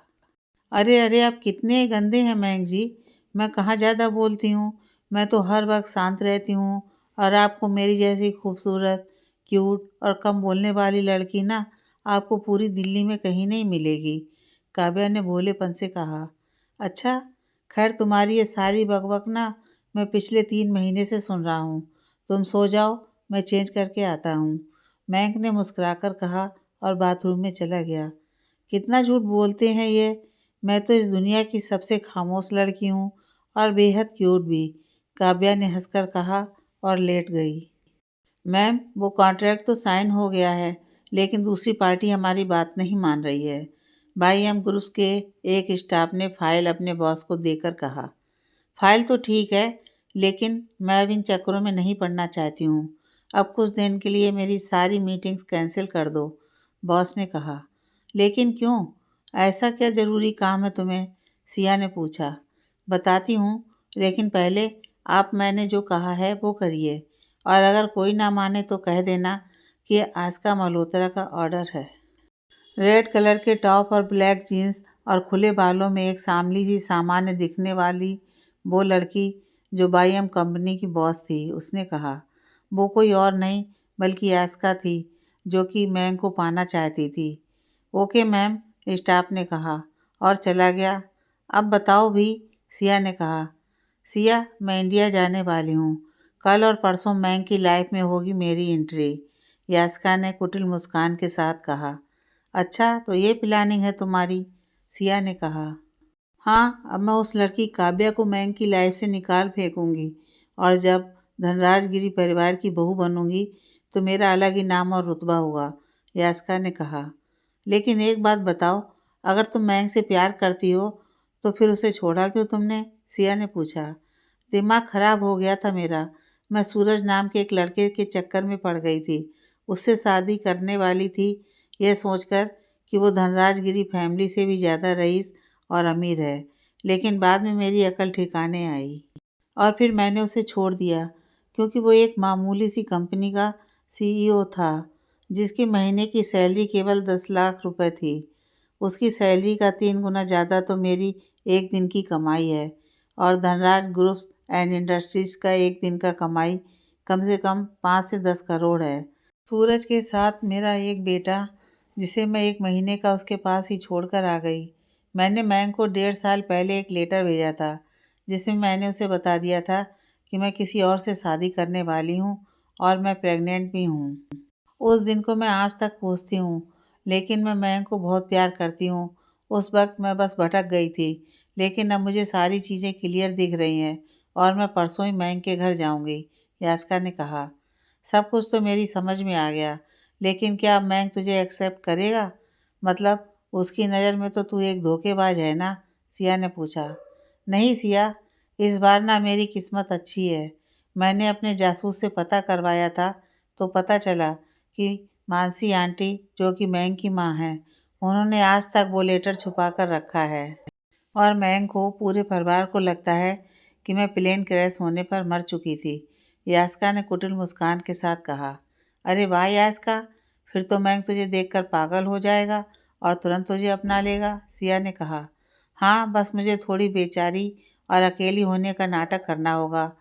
अरे अरे, आप कितने गंदे हैं मैंक जी। मैं कहाँ ज़्यादा बोलती हूँ, मैं तो हर वक्त शांत रहती हूँ और आपको मेरी जैसी खूबसूरत, क्यूट और कम बोलने वाली लड़की ना आपको पूरी दिल्ली में कहीं नहीं मिलेगी, काव्या ने भोलेपन से कहा। अच्छा, खैर तुम्हारी ये सारी बकबक ना मैं पिछले 3 महीने से सुन रहा हूँ। तुम सो जाओ, मैं चेंज करके आता हूँ, मैंक ने मुस्कुराकर कहा और बाथरूम में चला गया। कितना झूठ बोलते हैं ये, मैं तो इस दुनिया की सबसे खामोश लड़की हूँ और बेहद क्यूट भी, काव्या ने हंसकर कहा और लेट गई। मैम, वो कॉन्ट्रैक्ट तो साइन हो गया है, लेकिन दूसरी पार्टी हमारी बात नहीं मान रही है, भाई एम ग्रुप्स के एक स्टाफ ने फाइल अपने बॉस को देकर कहा। फाइल तो ठीक है, लेकिन मैं अब इन चक्करों में नहीं पड़ना चाहती हूँ। अब कुछ दिन के लिए मेरी सारी मीटिंग्स कैंसिल कर दो, बॉस ने कहा। लेकिन क्यों? ऐसा क्या ज़रूरी काम है तुम्हें? सिया ने पूछा। बताती हूँ, लेकिन पहले आप मैंने जो कहा है वो करिए, और अगर कोई ना माने तो कह देना कि ये आस्का मल्होत्रा का ऑर्डर है। रेड कलर के टॉप और ब्लैक जीन्स और खुले बालों में एक सांवली सी सामान्य दिखने वाली वो लड़की जो बाईएम कंपनी की बॉस थी, उसने कहा। वो कोई और नहीं बल्कि आस्का थी, जो कि मैंग को पाना चाहती थी। ओके मैम, स्टाफ ने कहा और चला गया। अब बताओ भी, सिया ने कहा। सिया, मैं इंडिया जाने वाली हूँ। कल और परसों मैंग की लाइफ में होगी मेरी एंट्री, यास्का ने कुटिल मुस्कान के साथ कहा। अच्छा, तो ये प्लानिंग है तुम्हारी, सिया ने कहा। हाँ, अब मैं उस लड़की काव्या को मैंग की लाइफ से निकाल फेंकूंगी और जब धनराजगिरी परिवार की बहू बनूंगी तो मेरा अलग ही नाम और रुतबा होगा, यास्का ने कहा। लेकिन एक बात बताओ, अगर तुम मैंग से प्यार करती हो तो फिर उसे छोड़ा क्यों तुमने, सिया ने पूछा। दिमाग खराब हो गया था मेरा। मैं सूरज नाम के एक लड़के के चक्कर में पड़ गई थी। उससे शादी करने वाली थी, यह सोचकर कि वो धनराजगिरी फैमिली से भी ज़्यादा रईस और अमीर है। लेकिन बाद में मेरी अकल ठिकाने आई और फिर मैंने उसे छोड़ दिया, क्योंकि वो एक मामूली सी कंपनी का सीईओ था जिसकी महीने की सैलरी केवल 10 लाख रुपए थी। उसकी सैलरी का 3 गुना ज़्यादा तो मेरी एक दिन की कमाई है और धनराज ग्रुप्स एंड इंडस्ट्रीज़ का एक दिन का कमाई कम से कम 5 से 10 करोड़ है। सूरज के साथ मेरा एक बेटा, जिसे मैं एक महीने का उसके पास ही छोड़कर आ गई। मैंने मैंग को 1.5 साल पहले एक लेटर भेजा था जिसमें मैंने उसे बता दिया था कि मैं किसी और से शादी करने वाली हूँ और मैं प्रेग्नेंट भी हूँ। उस दिन को मैं आज तक कोसती हूँ, लेकिन मैं मैंग को बहुत प्यार करती हूँ। उस वक्त मैं बस भटक गई थी, लेकिन अब मुझे सारी चीज़ें क्लियर दिख रही हैं और मैं परसों ही मैंग के घर जाऊँगी, यास्का ने कहा। सब कुछ तो मेरी समझ में आ गया, लेकिन क्या अब मैंग तुझे एक्सेप्ट करेगा? मतलब उसकी नज़र में तो तू एक धोखेबाज है ना, सिया ने पूछा। नहीं सिया, इस बार ना मेरी किस्मत अच्छी है। मैंने अपने जासूस से पता करवाया था तो पता चला कि मानसी आंटी, जो कि मैंग की माँ हैं, उन्होंने आज तक वो लेटर छुपा कर रखा है और मैंग को, पूरे परिवार को लगता है कि मैं प्लेन क्रैश होने पर मर चुकी थी, यास्का ने कुटिल मुस्कान के साथ कहा। अरे वाह यास्का, फिर तो मैंग तुझे देखकर पागल हो जाएगा और तुरंत तुझे अपना लेगा, सिया ने कहा। हाँ, बस मुझे थोड़ी बेचारी और अकेली होने का नाटक करना होगा,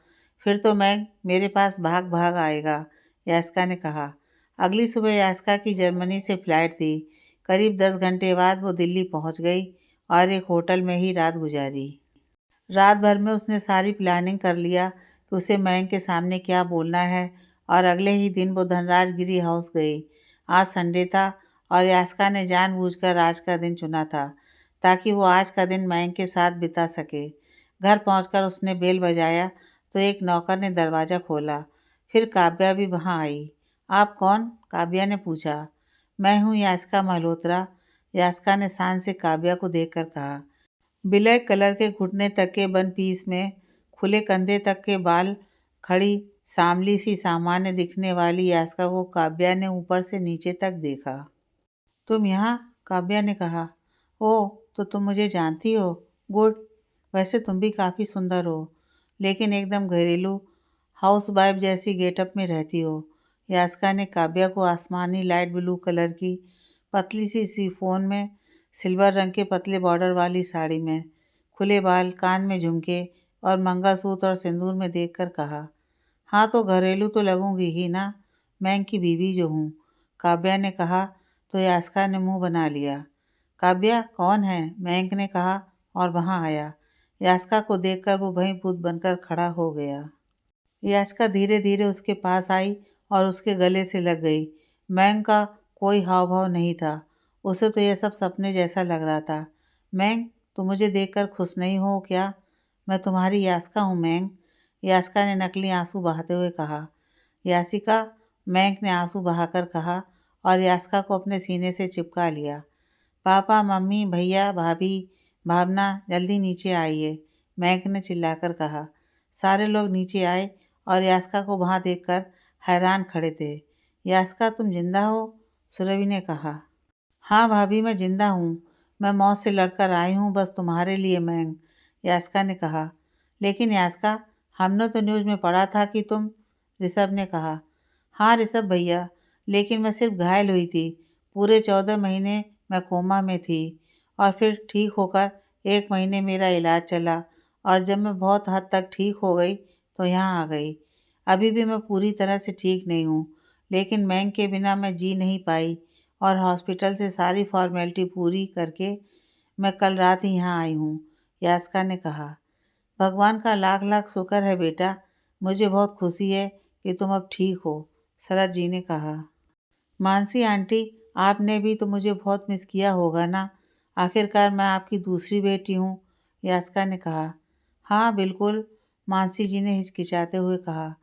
फिर तो मैंग मेरे पास भाग भाग आएगा, यास्का ने कहा। अगली सुबह यास्का की जर्मनी से फ़्लाइट थी। करीब 10 घंटे बाद वो दिल्ली पहुंच गई और एक होटल में ही रात गुजारी। रात भर में उसने सारी प्लानिंग कर लिया कि उसे मयंक के सामने क्या बोलना है और अगले ही दिन वो धनराजगिरी हाउस गई। आज संडे था और यास्का ने जानबूझकर आज का दिन चुना था ताकि वो आज का दिन मयंक के साथ बिता सके। घर पहुंचकर उसने बेल बजाया तो एक नौकर ने दरवाज़ा खोला। फिर काव्या भी वहां आई। आप कौन? काव्या ने पूछा। मैं हूँ यास्का मल्होत्रा, यास्का ने शान से काव्या को देखकर कहा। ब्लैक कलर के घुटने तक के वन पीस में खुले कंधे तक के बाल, खड़ी सांवली सी सामान्य दिखने वाली यास्का को काव्या ने ऊपर से नीचे तक देखा। तुम यहाँ? काव्या ने कहा। ओह, तो तुम मुझे जानती हो। गुड। वैसे तुम भी काफ़ी सुंदर हो, लेकिन एकदम घरेलू हाउस वाइफ जैसी गेटअप में रहती हो। यास्का ने काव्या को आसमानी लाइट ब्लू कलर की पतली सी शिफॉन में, सिल्वर रंग के पतले बॉर्डर वाली साड़ी में, खुले बाल, कान में झुमके और मंगलसूत्र और सिंदूर में देखकर कहा। हाँ, तो घरेलू तो लगूंगी ही ना, मैं की बीवी जो हूँ, काव्या ने कहा। तो यास्का ने मुंह बना लिया। काव्या कौन है? मयंक ने कहा और वहां आया। यास्का को देखकर वो वहीं भूत बनकर खड़ा हो गया। यास्का धीरे धीरे उसके पास आई और उसके गले से लग गई। मैंग का कोई हाव भाव नहीं था। उसे तो यह सब सपने जैसा लग रहा था। मैंग, तुम मुझे देखकर खुश नहीं हो क्या? मैं तुम्हारी यास्का हूँ मैंग, यास्का ने नकली आंसू बहाते हुए कहा। यासिका, मैंग ने आंसू बहाकर कहा और यास्का को अपने सीने से चिपका लिया। पापा, मम्मी, भैया, भाभी, भावना, जल्दी नीचे आइए, मैंग ने चिल्लाकर कहा। सारे लोग नीचे आए और यास्का को वहां देखकर हैरान खड़े थे। यास्का, तुम जिंदा हो? सुरभि ने कहा। हाँ भाभी, मैं जिंदा हूँ। मैं मौत से लड़कर आई हूँ बस तुम्हारे लिए मैंग, यास्का ने कहा। लेकिन यास्का, हमने तो न्यूज़ में पढ़ा था कि तुम, ऋषभ ने कहा। हाँ ऋषभ भैया, लेकिन मैं सिर्फ घायल हुई थी। पूरे 14 महीने मैं कोमा में थी और फिर ठीक होकर 1 महीने मेरा इलाज चला और जब मैं बहुत हद तक ठीक हो गई तो यहाँ आ गई। अभी भी मैं पूरी तरह से ठीक नहीं हूँ, लेकिन मैंग के बिना मैं जी नहीं पाई और हॉस्पिटल से सारी फॉर्मेलिटी पूरी करके मैं कल रात ही यहाँ आई हूँ, यास्का ने कहा। भगवान का लाख लाख शुक्र है बेटा, मुझे बहुत खुशी है कि तुम अब ठीक हो, शरद जी ने कहा। मानसी आंटी, आपने भी तो मुझे बहुत मिस किया होगा ना, आखिरकार मैं आपकी दूसरी बेटी हूँ, यास्का ने कहा। हाँ बिल्कुल, मानसी जी ने हिचकिचाते हुए कहा।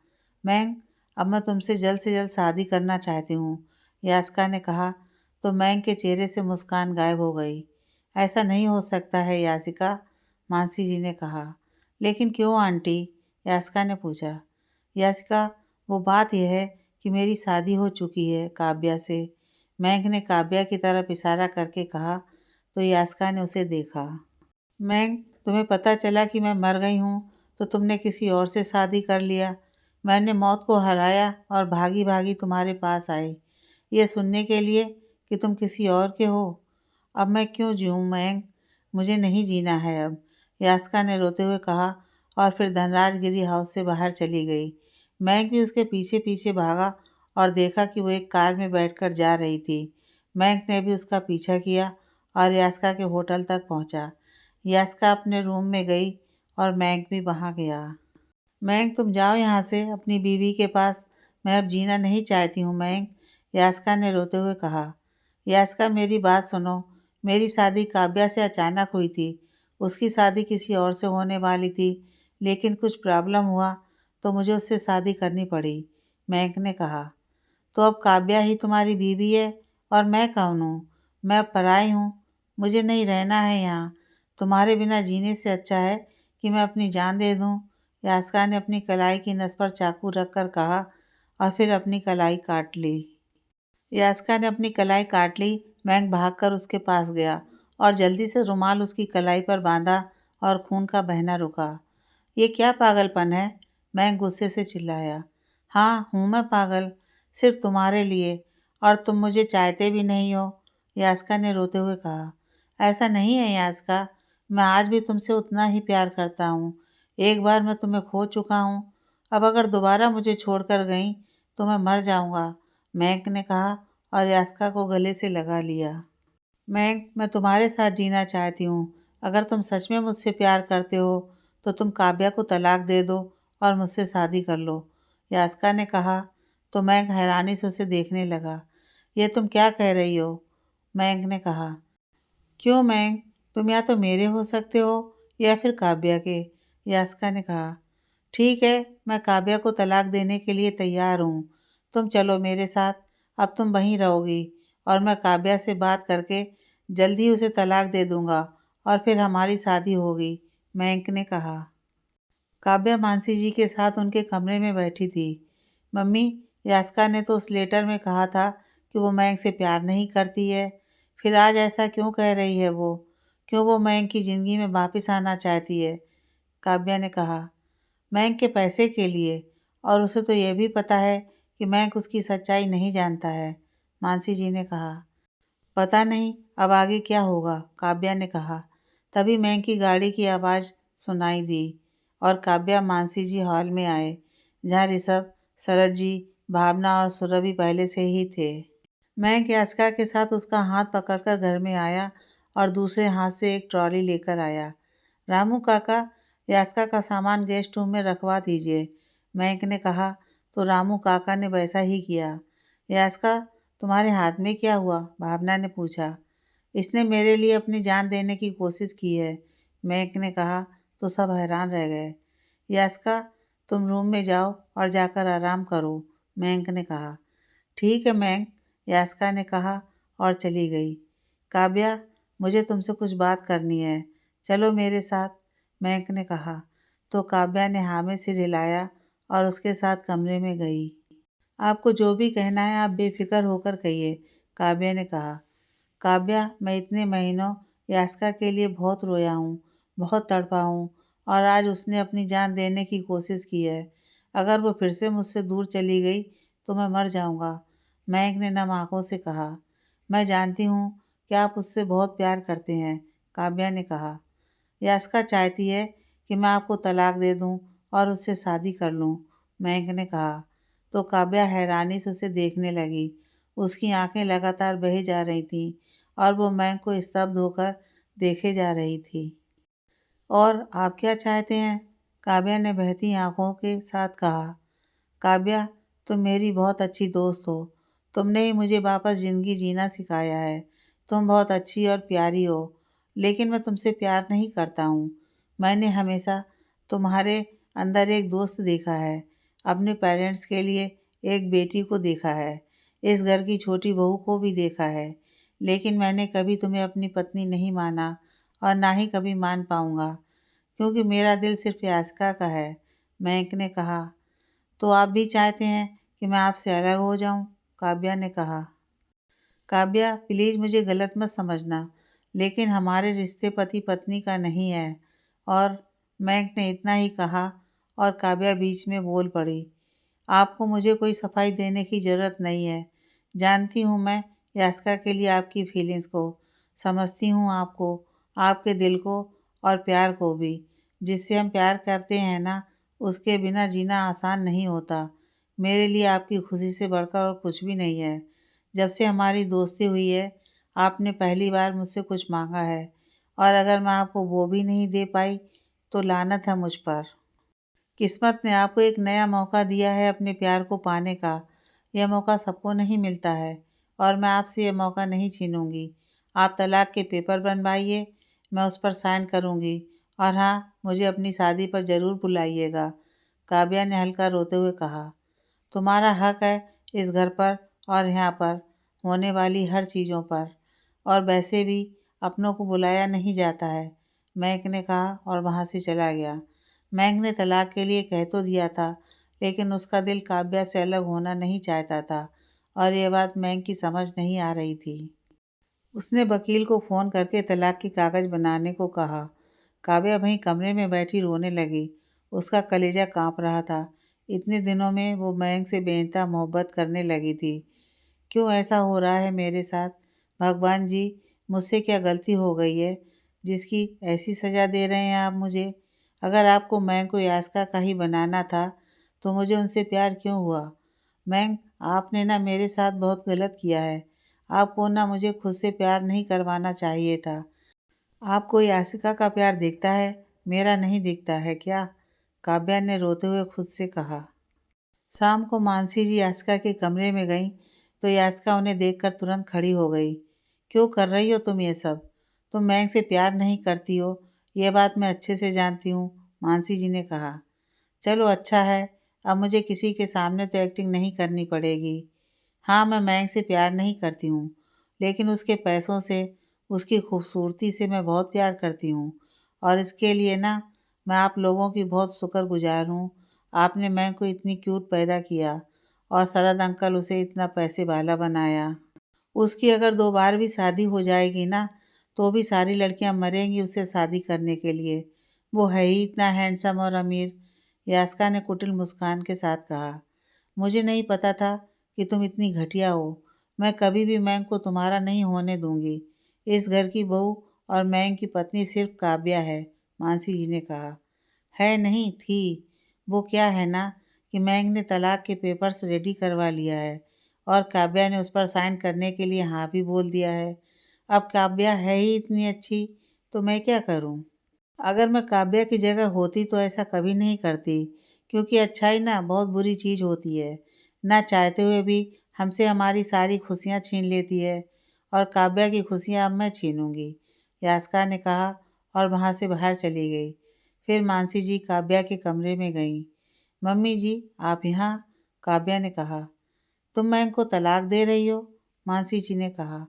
मैंग, अब मैं तुमसे जल्द से जल्द शादी करना चाहती हूँ, यास्का ने कहा तो मैंग के चेहरे से मुस्कान गायब हो गई। ऐसा नहीं हो सकता है यासिका, मानसी जी ने कहा। लेकिन क्यों आंटी, यास्का ने पूछा। यासिका, वो बात यह है कि मेरी शादी हो चुकी है काव्या से, मैंग ने काव्या की तरफ इशारा करके कहा तो यास्का ने उसे देखा। मैंग, तुम्हें पता चला कि मैं मर गई हूँ तो तुमने किसी और से शादी कर लिया। मैंने मौत को हराया और भागी भागी तुम्हारे पास आई, ये सुनने के लिए कि तुम किसी और के हो। अब मैं क्यों जीऊँ मैंग, मुझे नहीं जीना है अब, यास्का ने रोते हुए कहा और फिर धनराज गिरी हाउस से बाहर चली गई। मैंग भी उसके पीछे पीछे भागा और देखा कि वो एक कार में बैठकर जा रही थी। मैंग ने भी उसका पीछा किया और यास्का के होटल तक पहुंचा। यास्का अपने रूम में गई और मैंग भी वहां गया। मैंग, तुम जाओ यहाँ से अपनी बीवी के पास, मैं अब जीना नहीं चाहती हूँ मैंग, यास्का ने रोते हुए कहा। यास्का, मेरी बात सुनो, मेरी शादी काव्या से अचानक हुई थी। उसकी शादी किसी और से होने वाली थी, लेकिन कुछ प्रॉब्लम हुआ तो मुझे उससे शादी करनी पड़ी, मैंग ने कहा। तो अब काव्या ही तुम्हारी बीवी है और मैं कौन हूँ? मैं अब पराई हूँ, मुझे नहीं रहना है यहाँ। तुम्हारे बिना जीने से अच्छा है कि मैं अपनी जान दे दूँ, यास्का ने अपनी कलाई की नस पर चाकू रखकर कहा और फिर अपनी कलाई काट ली। यास्का ने अपनी कलाई काट ली। मैंग भागकर उसके पास गया और जल्दी से रुमाल उसकी कलाई पर बांधा और खून का बहना रुका। ये क्या पागलपन है? मैंग गुस्से से चिल्लाया। हाँ, हूँ मैं पागल, सिर्फ तुम्हारे लिए, और तुम मुझे चाहते भी नहीं हो, यास्का ने रोते हुए कहा। ऐसा नहीं है यास्का, मैं आज भी तुमसे उतना ही प्यार करता हूँ। एक बार मैं तुम्हें खो चुका हूँ, अब अगर दोबारा मुझे छोड़कर गई तो मैं मर जाऊँगा, मैंग ने कहा और यास्का को गले से लगा लिया। मैंग, मैं तुम्हारे साथ जीना चाहती हूँ। अगर तुम सच में मुझसे प्यार करते हो तो तुम काव्या को तलाक दे दो और मुझसे शादी कर लो, यास्का ने कहा तो मैंग हैरानी से उसे देखने लगा। ये तुम क्या कह रही हो, मैंग ने कहा। क्यों मैंग, तुम या तो मेरे हो सकते हो या फिर काव्या के, यास्का ने कहा। ठीक है, मैं काव्या को तलाक देने के लिए तैयार हूँ, तुम चलो मेरे साथ, अब तुम वहीं रहोगी और मैं काव्या से बात करके जल्दी उसे तलाक दे दूंगा और फिर हमारी शादी होगी, मैंग ने कहा। काव्या मानसी जी के साथ उनके कमरे में बैठी थी। मम्मी, यास्का ने तो उस लेटर में कहा था कि वो मैंग से प्यार नहीं करती है, फिर आज ऐसा क्यों कह रही है वो? क्यों वो मैंग की ज़िंदगी में वापस आना चाहती है? काव्या ने कहा। मैंग के पैसे के लिए, और उसे तो यह भी पता है कि मैंग उसकी सच्चाई नहीं जानता है, मानसी जी ने कहा। पता नहीं अब आगे क्या होगा, काव्या ने कहा। तभी मैंग की गाड़ी की आवाज़ सुनाई दी और काव्या मानसी जी हॉल में आए, जहाँ ऋषभ, शरद जी, भावना और सुरभि पहले से ही थे। मैंग यास्का के साथ उसका हाथ पकड़कर घर में आया और दूसरे हाथ से एक ट्रॉली लेकर आया। रामू काका, यास्का का सामान गेस्ट रूम में रखवा दीजिए, मैंग ने कहा तो रामू काका ने वैसा ही किया। यास्का, तुम्हारे हाथ में क्या हुआ, भावना ने पूछा। इसने मेरे लिए अपनी जान देने की कोशिश की है, मैंग ने कहा तो सब हैरान रह गए। यास्का, तुम रूम में जाओ और जाकर आराम करो, मैंग ने कहा। ठीक है मैंग, यास्का ने कहा और चली गई। काव्या, मुझे तुमसे कुछ बात करनी है, चलो मेरे साथ, मैंग ने कहा तो काव्या ने हाँ में सिर हिलाया और उसके साथ कमरे में गई। आपको जो भी कहना है आप बेफिक्र होकर कहिए, काव्या ने कहा। काव्या, मैं इतने महीनों यास्का के लिए बहुत रोया हूँ, बहुत तड़पा हूँ, और आज उसने अपनी जान देने की कोशिश की है। अगर वो फिर से मुझसे दूर चली गई तो मैं मर जाऊँगा, मैंग ने नम आँखों से कहा। मैं जानती हूँ कि आप उससे बहुत प्यार करते हैं, काव्या ने कहा। यास्का चाहती है कि मैं आपको तलाक दे दूँ और उससे शादी कर लूँ, मैंग ने कहा तो काव्या हैरानी से उसे देखने लगी। उसकी आंखें लगातार बही जा रही थीं और वो मैंग को स्तब्ध होकर देखे जा रही थी। और आप क्या चाहते हैं? काव्या ने बहती आंखों के साथ कहा। काव्या, तुम मेरी बहुत अच्छी दोस्त हो। तुमने ही मुझे वापस ज़िंदगी जीना सिखाया है। तुम बहुत अच्छी और प्यारी हो, लेकिन मैं तुमसे प्यार नहीं करता हूँ। मैंने हमेशा तुम्हारे अंदर एक दोस्त देखा है, अपने पेरेंट्स के लिए एक बेटी को देखा है, इस घर की छोटी बहू को भी देखा है, लेकिन मैंने कभी तुम्हें अपनी पत्नी नहीं माना और ना ही कभी मान पाऊँगा, क्योंकि मेरा दिल सिर्फ़ यास्का का है। मयंक ने कहा। तो आप भी चाहते हैं कि मैं आपसे अलग हो जाऊं? काव्या ने कहा। काव्या, प्लीज़ मुझे गलत मत समझना, लेकिन हमारे रिश्ते पति पत्नी का नहीं है। और मैंक ने इतना ही कहा और काव्या बीच में बोल पड़ी। आपको मुझे कोई सफाई देने की ज़रूरत नहीं है। जानती हूँ मैं यास्का के लिए आपकी फीलिंग्स को, समझती हूँ आपको, आपके दिल को और प्यार को भी। जिससे हम प्यार करते हैं ना, उसके बिना जीना आसान नहीं होता। मेरे लिए आपकी खुशी से बढ़कर और कुछ भी नहीं है। जब से हमारी दोस्ती हुई है, आपने पहली बार मुझसे कुछ मांगा है, और अगर मैं आपको वो भी नहीं दे पाई तो लानत है मुझ पर। किस्मत ने आपको एक नया मौका दिया है अपने प्यार को पाने का। यह मौका सबको नहीं मिलता है, और मैं आपसे यह मौका नहीं छीनूंगी। आप तलाक के पेपर बनवाइए, मैं उस पर साइन करूंगी। और हाँ, मुझे अपनी शादी पर ज़रूर बुलाइएगा। काव्या ने हल्का रोते हुए कहा। तुम्हारा हक है इस घर पर और यहाँ पर होने वाली हर चीज़ों पर, और वैसे भी अपनों को बुलाया नहीं जाता है, मैंक ने कहा और वहाँ से चला गया। मैंग ने तलाक के लिए कह तो दिया था, लेकिन उसका दिल काव्या से अलग होना नहीं चाहता था, और यह बात मैंग की समझ नहीं आ रही थी। उसने वकील को फ़ोन करके तलाक के कागज़ बनाने को कहा। काव्या वहीं कमरे में बैठी रोने लगी। उसका कलेजा कांप रहा था। इतने दिनों में वो मैंग से बेइंतहा मोहब्बत करने लगी थी। क्यों ऐसा हो रहा है मेरे साथ? भगवान जी, मुझसे क्या गलती हो गई है जिसकी ऐसी सज़ा दे रहे हैं आप मुझे? अगर आपको मैंग को यास्का का ही बनाना था, तो मुझे उनसे प्यार क्यों हुआ? मैंग, आपने ना मेरे साथ बहुत गलत किया है। आपको ना मुझे खुद से प्यार नहीं करवाना चाहिए था। आपको यासिका का प्यार दिखता है, मेरा नहीं दिखता है क्या? काव्या ने रोते हुए खुद से कहा। शाम को मानसी जी यास्का के कमरे में गईं, तो यास्का उन्हें देखकर तुरंत खड़ी हो गई। क्यों कर रही हो तुम ये सब? तुम मैंग से प्यार नहीं करती हो, ये बात मैं अच्छे से जानती हूँ, मानसी जी ने कहा। चलो अच्छा है, अब मुझे किसी के सामने तो एक्टिंग नहीं करनी पड़ेगी। हाँ, मैं मैंग से प्यार नहीं करती हूँ, लेकिन उसके पैसों से, उसकी खूबसूरती से मैं बहुत प्यार करती हूँ, और इसके लिए ना मैं आप लोगों की बहुत शुक्रगुजार हूँ। आपने मैंग को इतनी क्यूट पैदा किया, और शरद अंकल उसे इतना पैसे वाला बनाया। उसकी अगर 2 बार भी शादी हो जाएगी ना, तो भी सारी लड़कियां मरेंगी उससे शादी करने के लिए। वो है ही इतना हैंडसम और अमीर। यास्का ने कुटिल मुस्कान के साथ कहा। मुझे नहीं पता था कि तुम इतनी घटिया हो। मैं कभी भी मैंग को तुम्हारा नहीं होने दूंगी। इस घर की बहू और मैंग की पत्नी सिर्फ काव्या है, मानसी जी ने कहा। है नहीं थी। वो क्या है ना कि मैंग ने तलाक के पेपर्स रेडी करवा लिया है, और काव्या ने उस पर साइन करने के लिए हाँ भी बोल दिया है। अब काव्या है ही इतनी अच्छी, तो मैं क्या करूं? अगर मैं काव्या की जगह होती तो ऐसा कभी नहीं करती, क्योंकि अच्छाई ना बहुत बुरी चीज़ होती है। ना चाहते हुए भी हमसे हमारी सारी खुशियाँ छीन लेती है, और काव्या की खुशियाँ अब मैं छीनूंगी, यास्का ने कहा और वहाँ से बाहर चली गई। फिर मानसी जी काव्या के कमरे में गईं। मम्मी जी, आप यहाँ? काव्या ने कहा। तुम मैंग को तलाक दे रही हो? मानसी जी ने कहा।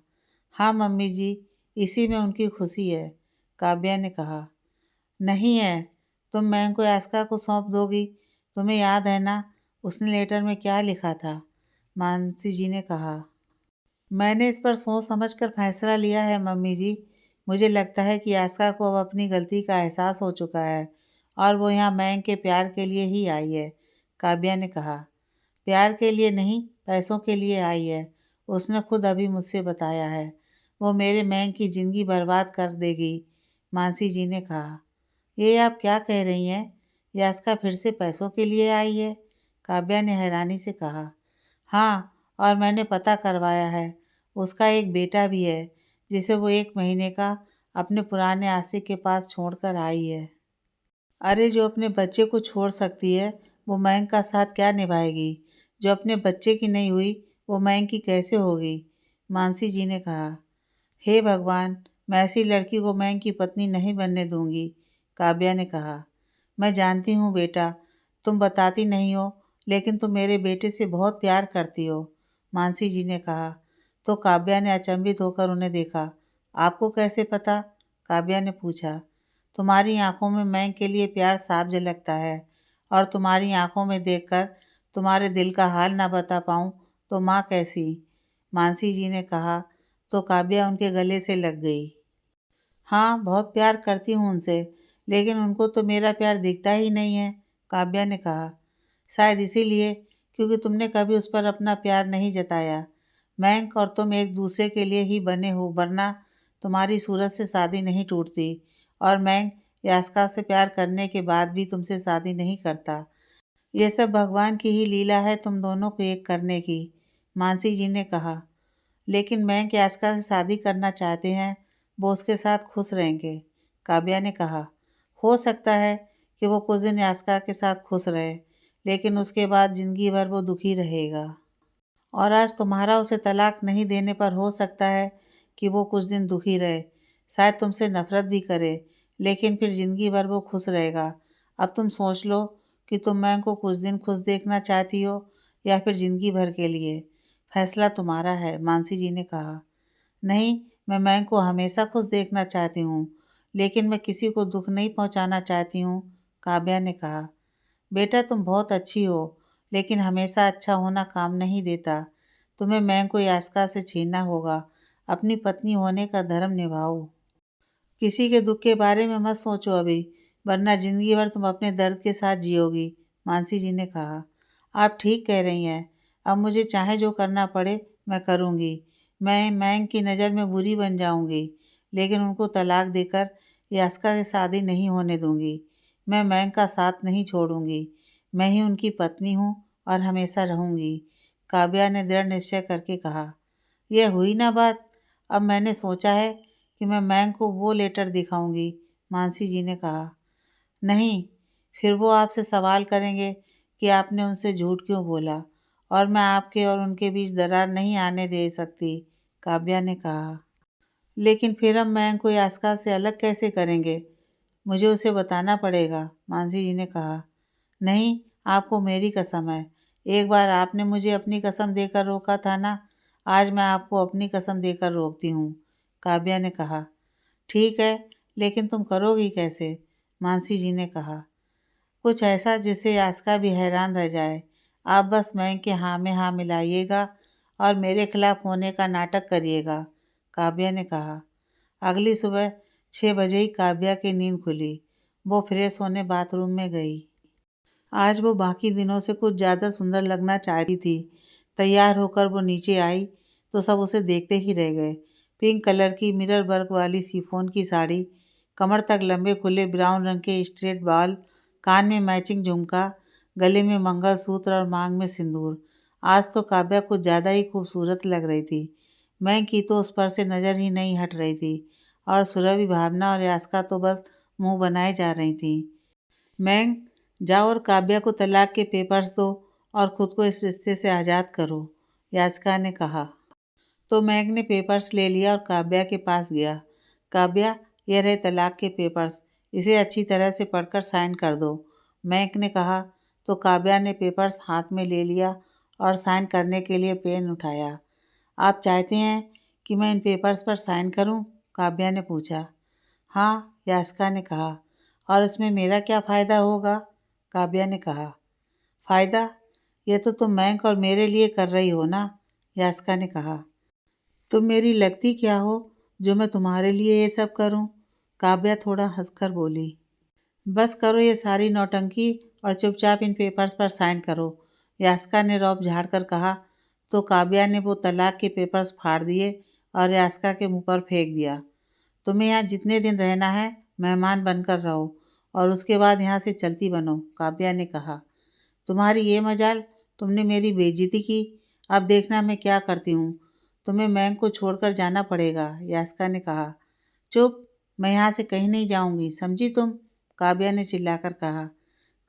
हाँ मम्मी जी, इसी में उनकी खुशी है, काव्या ने कहा। नहीं है, तुम मैंग को यास्का को सौंप दोगी। तुम्हें याद है ना उसने लेटर में क्या लिखा था? मानसी जी ने कहा। मैंने इस पर सोच समझ कर फैसला लिया है मम्मी जी। मुझे लगता है कि यास्का को अब अपनी गलती का एहसास हो चुका है, और वो यहाँ मैंग के प्यार के लिए ही आई है, काव्या ने कहा। प्यार के लिए नहीं, पैसों के लिए आई है। उसने खुद अभी मुझसे बताया है। वो मेरे मैंग की ज़िंदगी बर्बाद कर देगी, मानसी जी ने कहा। ये आप क्या कह रही हैं? यास्का फिर से पैसों के लिए आई है? काव्या ने हैरानी से कहा। हाँ, और मैंने पता करवाया है, उसका एक बेटा भी है जिसे वो 1 महीने का अपने पुराने आशिक के पास छोड़कर आई है। अरे जो अपने बच्चे को छोड़ सकती है, वो मयंक का साथ क्या निभाएगी? जो अपने बच्चे की नहीं हुई, वो मयंक की कैसे होगी? मानसी जी ने कहा। हे भगवान, मैं ऐसी लड़की को मयंक की पत्नी नहीं बनने दूंगी, काव्या ने कहा। मैं जानती हूँ बेटा, तुम बताती नहीं हो, लेकिन तुम मेरे बेटे से बहुत प्यार करती हो, मानसी जी ने कहा। तो काव्या ने अचंभित होकर उन्हें देखा। आपको कैसे पता? काव्या ने पूछा। तुम्हारी आंखों में मयंक के लिए प्यार साफ झलकता है, और तुम्हारी आंखों में देखकर तुम्हारे दिल का हाल ना बता पाऊँ तो माँ कैसी? मानसी जी ने कहा। तो काव्या उनके गले से लग गई। हाँ, बहुत प्यार करती हूँ उनसे, लेकिन उनको तो मेरा प्यार दिखता ही नहीं है, काव्या ने कहा। शायद इसीलिए, क्योंकि तुमने कभी उस पर अपना प्यार नहीं जताया। मयंक और तुम एक दूसरे के लिए ही बने हो, वरना तुम्हारी सूरत से शादी नहीं टूटती, और मयंक यास्का से प्यार करने के बाद भी तुमसे शादी नहीं करता। ये सब भगवान की ही लीला है तुम दोनों को एक करने की, मानसी जी ने कहा। लेकिन मयंक यास्का से शादी करना चाहते हैं, वो उसके साथ खुश रहेंगे, काव्या ने कहा। हो सकता है कि वो कुछ दिन यास्का के साथ खुश रहे, लेकिन उसके बाद ज़िंदगी भर वो दुखी रहेगा। और आज तुम्हारा उसे तलाक नहीं देने पर हो सकता है कि वो कुछ दिन दुखी रहे, शायद तुमसे नफरत भी करे, लेकिन फिर ज़िंदगी भर वो खुश रहेगा। अब तुम सोच लो कि तुम मयंक को कुछ दिन खुश देखना चाहती हो या फिर ज़िंदगी भर के लिए। फैसला तुम्हारा है, मानसी जी ने कहा। नहीं, मैं मयंक को हमेशा खुश देखना चाहती हूँ, लेकिन मैं किसी को दुख नहीं पहुँचाना चाहती हूँ, काव्या ने कहा। बेटा तुम बहुत अच्छी हो, लेकिन हमेशा अच्छा होना काम नहीं देता। तुम्हें मयंक को यास्का से छीनना होगा। अपनी पत्नी होने का धर्म निभाओ। किसी के दुख के बारे में मत सोचो अभी, वरना ज़िंदगी भर तुम अपने दर्द के साथ जियोगी, मानसी जी ने कहा। आप ठीक कह रही हैं। अब मुझे चाहे जो करना पड़े मैं करूँगी। मैं मयंक की नज़र में बुरी बन जाऊँगी, लेकिन उनको तलाक देकर यास्का से शादी नहीं होने दूँगी। मैं मयंक का साथ नहीं छोड़ूँगी। मैं ही उनकी पत्नी हूँ और हमेशा रहूँगी, काव्या ने दृढ़ निश्चय करके कहा। यह हुई ना बात। अब मैंने सोचा है कि मैं मयंक को वो लेटर दिखाऊंगी, मानसी जी ने कहा। नहीं, फिर वो आपसे सवाल करेंगे कि आपने उनसे झूठ क्यों बोला, और मैं आपके और उनके बीच दरार नहीं आने दे सकती, काव्या ने कहा। लेकिन फिर हम मयंक को यास्का से अलग कैसे करेंगे? मुझे उसे बताना पड़ेगा, मानसी जी ने कहा। नहीं, आपको मेरी कसम है। एक बार आपने मुझे अपनी कसम देकर रोका था ना, आज मैं आपको अपनी कसम देकर रोकती हूँ, काव्या ने कहा। ठीक है, लेकिन तुम करोगी कैसे? मानसी जी ने कहा। कुछ ऐसा जिससे यास्का भी हैरान रह जाए। आप बस मयंक के हाँ में हाँ मिलाइएगा और मेरे खिलाफ होने का नाटक करिएगा, काव्या ने कहा। अगली सुबह 6 बजे ही काव्या की नींद खुली। वो फ्रेश होने बाथरूम में गई। आज वो बाकी दिनों से कुछ ज़्यादा सुंदर लगना चाहती थी। तैयार होकर वो नीचे आई तो सब उसे देखते ही रह गए। पिंक कलर की मिरर वर्क वाली शिफॉन की साड़ी, कमर तक लंबे खुले ब्राउन रंग के स्ट्रेट बाल, कान में मैचिंग झुमका, गले में मंगलसूत्र और मांग में सिंदूर। आज तो काव्या कुछ ज़्यादा ही खूबसूरत लग रही थी। मैं की तो उस पर से नज़र ही नहीं हट रही थी, और सुरभि, भावना और यास्का तो बस मुंह बनाए जा रही थी। मैं जाओ और काव्या को तलाक के पेपर्स दो और खुद को इस रिश्ते से आज़ाद करो, याचिका ने कहा। तो मैग ने पेपर्स ले लिया और काव्या के पास गया। काव्या, ये रहे तलाक के पेपर्स, इसे अच्छी तरह से पढ़कर साइन कर दो, मैग ने कहा। तो काव्या ने पेपर्स हाथ में ले लिया और साइन करने के लिए पेन उठाया। आप चाहते हैं कि मैं इन पेपर्स पर साइन करूं? काव्या ने पूछा। हाँ, यास्का ने कहा। और इसमें मेरा क्या फ़ायदा होगा? काव्या ने कहा। फ़ायदा? ये तो तुम मयंक और मेरे लिए कर रही हो ना, यास्का ने कहा। तुम मेरी लगती क्या हो जो मैं तुम्हारे लिए ये सब करूं? काव्या थोड़ा हंसकर बोली। बस करो ये सारी नौटंकी और चुपचाप इन पेपर्स पर साइन करो, यास्का ने रौब झाड़कर कहा। तो काव्या ने वो तलाक के पेपर्स फाड़ दिए और यास्का के मुंह पर फेंक दिया। तुम्हें यहाँ जितने दिन रहना है मेहमान बनकर रहो, और उसके बाद यहाँ से चलती बनो, काव्या ने कहा। तुम्हारी ये मजाल, तुमने मेरी बेइज्जती की। अब देखना मैं क्या करती हूँ। तुम्हें मैंग को छोड़कर जाना पड़ेगा, यास्का ने कहा। चुप, मैं यहाँ से कहीं नहीं जाऊँगी, समझी तुम? काव्या ने चिल्लाकर कहा।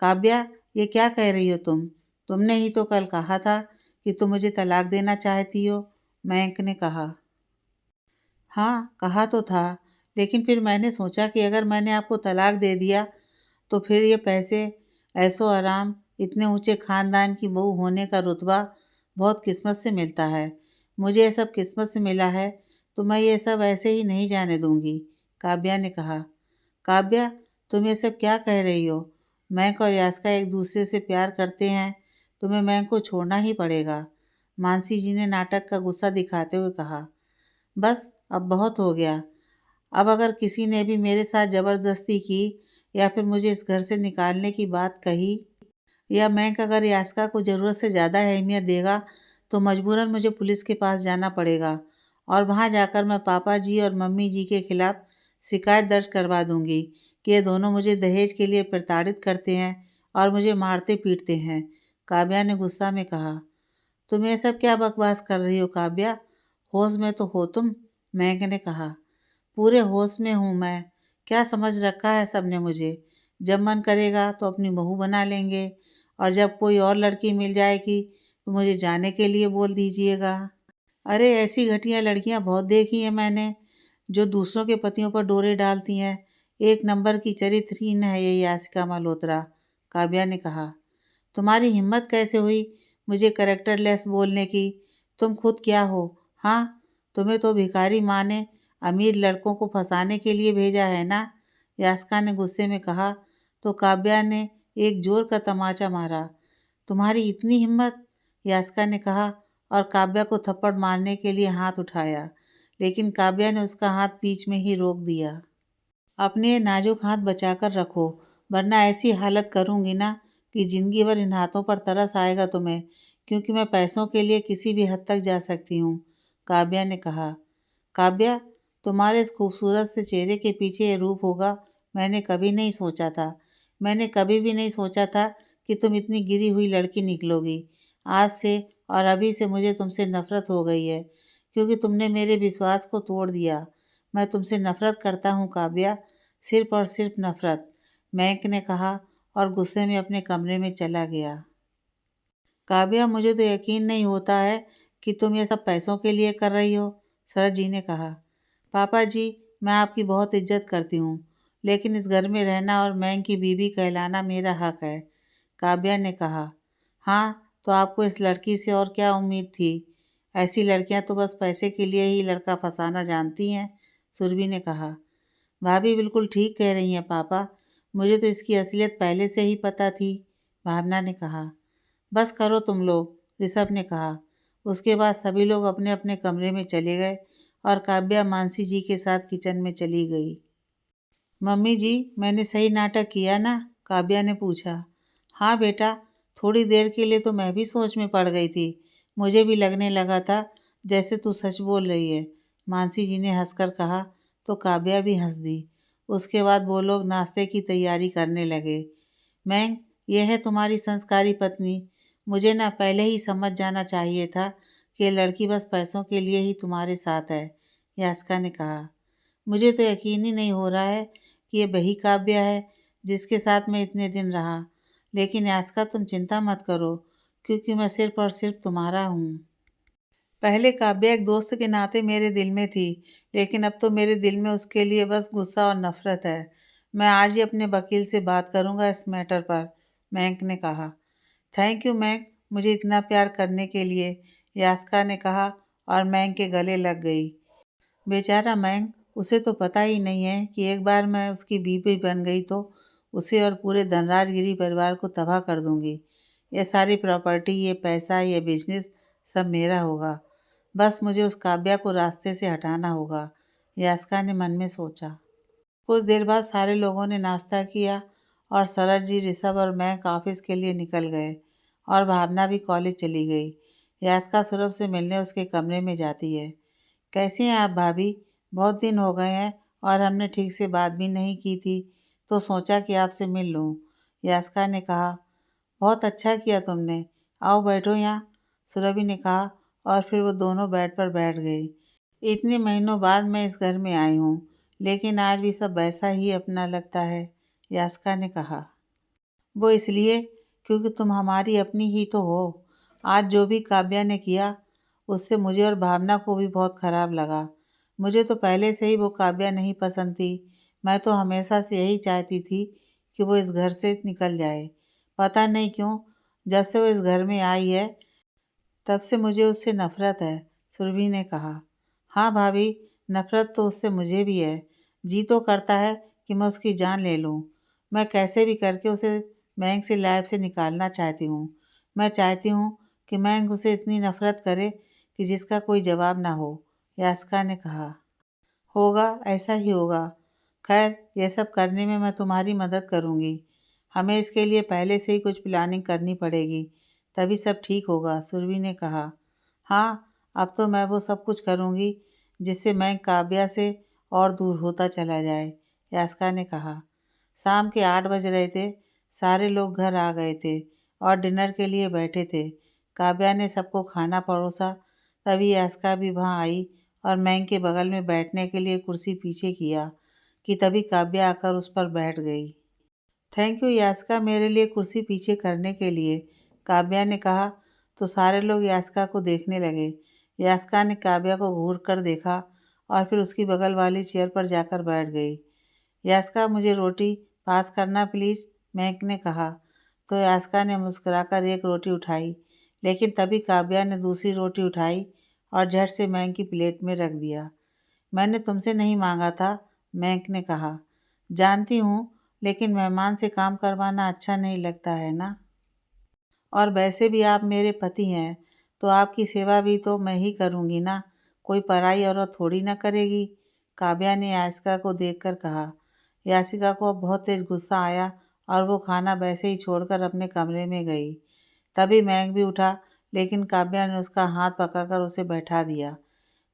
काव्या, ये क्या कह रही हो तुम? तुमने ही तो कल कहा था कि तुम मुझे तलाक देना चाहती हो, मयंक ने कहा। हाँ, कहा तो था, लेकिन फिर मैंने सोचा कि अगर मैंने आपको तलाक दे दिया तो फिर ये पैसे, ऐशो आराम, इतने ऊंचे खानदान की बहू होने का रुतबा बहुत किस्मत से मिलता है। मुझे ये सब किस्मत से मिला है, तो मैं ये सब ऐसे ही नहीं जाने दूंगी, काव्या ने कहा। काव्या, तुम ये सब क्या कह रही हो? मैंक और यास्का एक दूसरे से प्यार करते हैं, तुम्हें मैंक को छोड़ना ही पड़ेगा, मानसी जी ने नाटक का गुस्सा दिखाते हुए कहा। बस, अब बहुत हो गया। अब अगर किसी ने भी मेरे साथ ज़बरदस्ती की या फिर मुझे इस घर से निकालने की बात कही, या मैं अगर यास्का को ज़रूरत से ज़्यादा अहमियत देगा, तो मजबूरन मुझे पुलिस के पास जाना पड़ेगा और वहाँ जाकर मैं पापा जी और मम्मी जी के खिलाफ़ शिकायत दर्ज करवा दूँगी कि ये दोनों मुझे दहेज के लिए प्रताड़ित करते हैं और मुझे मारते पीटते हैं, काव्या ने गुस्सा में कहा। तुम ये सब क्या बकवास कर रही हो काव्या? होश में तो हो तुम, महक ने कहा। पूरे होश में हूँ मैं। क्या समझ रखा है सबने मुझे? जब मन करेगा तो अपनी बहू बना लेंगे और जब कोई और लड़की मिल जाएगी तो मुझे जाने के लिए बोल दीजिएगा। अरे ऐसी घटिया लड़कियां बहुत देखी हैं मैंने, जो दूसरों के पतियों पर डोरे डालती हैं। एक नंबर की चरित्रहीन है ये यास्का मल्होत्रा, काव्या ने कहा। तुम्हारी हिम्मत कैसे हुई मुझे कैरेक्टरलेस बोलने की? तुम खुद क्या हो? हाँ, तुम्हें तो भिखारी माँ ने अमीर लड़कों को फंसाने के लिए भेजा है ना? यास्का ने गुस्से में कहा तो काव्या ने एक जोर का तमाचा मारा। तुम्हारी इतनी हिम्मत? यास्का ने कहा और काव्या को थप्पड़ मारने के लिए हाथ उठाया, लेकिन काव्या ने उसका हाथ बीच में ही रोक दिया। अपने ये नाजुक हाथ बचाकर रखो, वरना ऐसी हालत करूँगी ना कि ज़िंदगी भर इन हाथों पर तरस आएगा तुम्हें, क्योंकि मैं पैसों के लिए किसी भी हद तक जा सकती हूँ, काव्या ने कहा। काव्या, तुम्हारे इस खूबसूरत से चेहरे के पीछे ये रूप होगा, मैंने कभी नहीं सोचा था। मैंने कभी भी नहीं सोचा था कि तुम इतनी गिरी हुई लड़की निकलोगी। आज से और अभी से मुझे तुमसे नफ़रत हो गई है, क्योंकि तुमने मेरे विश्वास को तोड़ दिया। मैं तुमसे नफ़रत करता हूँ काव्या, सिर्फ़ और सिर्फ़ नफ़रत, महक ने कहा और गुस्से में अपने कमरे में चला गया। काव्या, मुझे तो यकीन नहीं होता है कि तुम ये सब पैसों के लिए कर रही हो, सरज जी ने कहा। पापा जी, मैं आपकी बहुत इज्जत करती हूँ, लेकिन इस घर में रहना और मैं की बीवी कहलाना मेरा हक है, काव्या ने कहा। हाँ, तो आपको इस लड़की से और क्या उम्मीद थी? ऐसी लड़कियां तो बस पैसे के लिए ही लड़का फंसाना जानती हैं, सुरभि ने कहा। भाभी बिल्कुल ठीक कह रही हैं पापा, मुझे तो इसकी असलियत पहले से ही पता थी, भावना ने कहा। बस करो तुम लोग, ऋषभ ने कहा। उसके बाद सभी लोग अपने अपने कमरे में चले गए और काव्या मानसी जी के साथ किचन में चली गई। मम्मी जी, मैंने सही नाटक किया ना? काव्या ने पूछा। हाँ बेटा, थोड़ी देर के लिए तो मैं भी सोच में पड़ गई थी। मुझे भी लगने लगा था जैसे तू सच बोल रही है, मानसी जी ने हंसकर कहा तो काव्या भी हंस दी। उसके बाद वो लोग नाश्ते की तैयारी करने लगे। मैं, यह है तुम्हारी संस्कारी पत्नी। मुझे ना पहले ही समझ जाना चाहिए था कि ये लड़की बस पैसों के लिए ही तुम्हारे साथ है, यास्का ने कहा। मुझे तो यकीन ही नहीं हो रहा है कि ये वही काव्य है जिसके साथ मैं इतने दिन रहा। लेकिन यास्का, तुम चिंता मत करो, क्योंकि मैं सिर्फ और सिर्फ तुम्हारा हूँ। पहले काव्या एक दोस्त के नाते मेरे दिल में थी, लेकिन अब तो मेरे दिल में उसके लिए बस गुस्सा और नफरत है। मैं आज ही अपने वकील से बात करूंगा इस मैटर पर, मयंक ने कहा। थैंक यू मयंक, मुझे इतना प्यार करने के लिए, यास्का ने कहा और मयंक के गले लग गई। बेचारा मयंक, उसे तो पता ही नहीं है कि एक बार मैं उसकी बीवी बन गई तो उसे और पूरे धनराजगिरी परिवार को तबाह कर दूंगी। ये सारी प्रॉपर्टी, ये पैसा, ये बिजनेस सब मेरा होगा। बस मुझे उस काव्या को रास्ते से हटाना होगा, यास्का ने मन में सोचा। कुछ देर बाद सारे लोगों ने नाश्ता किया और सरद जी, ऋषभ और मैं ऑफिस के लिए निकल गए और भावना भी कॉलेज चली गई। यास्का सौरभ से मिलने उसके कमरे में जाती है। कैसी हैं आप भाभी? बहुत दिन हो गए हैं और हमने ठीक से बात भी नहीं की थी, तो सोचा कि आपसे मिल लूं, यास्का ने कहा। बहुत अच्छा किया तुमने, आओ बैठो यहाँ। सुरभि ने कहा और फिर वो दोनों बेड पर बैठ गई। इतने महीनों बाद मैं इस घर में आई हूँ, लेकिन आज भी सब वैसा ही अपना लगता है, यास्का ने कहा। वो इसलिए क्योंकि तुम हमारी अपनी ही तो हो। आज जो भी काव्या ने किया उससे मुझे और भावना को भी बहुत खराब लगा। मुझे तो पहले से ही वो काव्या नहीं पसंद थी। मैं तो हमेशा से यही चाहती थी कि वो इस घर से निकल जाए। पता नहीं क्यों, जब से वो इस घर में आई है तब से मुझे उससे नफरत है, सुरभि ने कहा। हाँ भाभी, नफरत तो उससे मुझे भी है। जी तो करता है कि मैं उसकी जान ले लूँ। मैं कैसे भी करके उसे महंग से लाइफ से निकालना चाहती हूँ। मैं चाहती हूँ कि महंग उसे इतनी नफरत करे कि जिसका कोई जवाब ना हो, यास्का ने कहा। होगा, ऐसा ही होगा। खैर, यह सब करने में मैं तुम्हारी मदद करूँगी। हमें इसके लिए पहले से ही कुछ प्लानिंग करनी पड़ेगी, तभी सब ठीक होगा, सुरभि ने कहा। हाँ, अब तो मैं वो सब कुछ करूँगी जिससे मैं काव्या से और दूर होता चला जाए, यास्का ने कहा। शाम के 8 बज रहे थे। सारे लोग घर आ गए थे और डिनर के लिए बैठे थे। काव्या ने सबको खाना परोसा। तभी यास्का भी वहाँ आई और मैंग के बगल में बैठने के लिए कुर्सी पीछे किया कि तभी काव्या आकर उस पर बैठ गई। थैंक यू यास्का, मेरे लिए कुर्सी पीछे करने के लिए, काव्या ने कहा। तो सारे लोग यास्का को देखने लगे। यास्का ने काव्या को घूर कर देखा और फिर उसकी बगल वाली चेयर पर जाकर बैठ गई। यास्का, मुझे रोटी पास करना प्लीज़, मैंग ने कहा। तो यास्का ने मुस्कुराकर एक रोटी उठाई, लेकिन तभी काव्या ने दूसरी रोटी उठाई और झट से मैंग की प्लेट में रख दिया। मैंने तुमसे नहीं मांगा था, मैंग ने कहा। जानती हूँ, लेकिन मेहमान से काम करवाना अच्छा नहीं लगता है ना। और वैसे भी आप मेरे पति हैं, तो आपकी सेवा भी तो मैं ही करूँगी ना, कोई पराई औरत थोड़ी ना करेगी, काव्या ने यासिका को देखकर कहा। यासिका को अब बहुत तेज गुस्सा आया और वो खाना वैसे ही छोड़कर अपने कमरे में गई। तभी मैंग भी उठा, लेकिन काव्या ने उसका हाथ पकड़कर उसे बैठा दिया।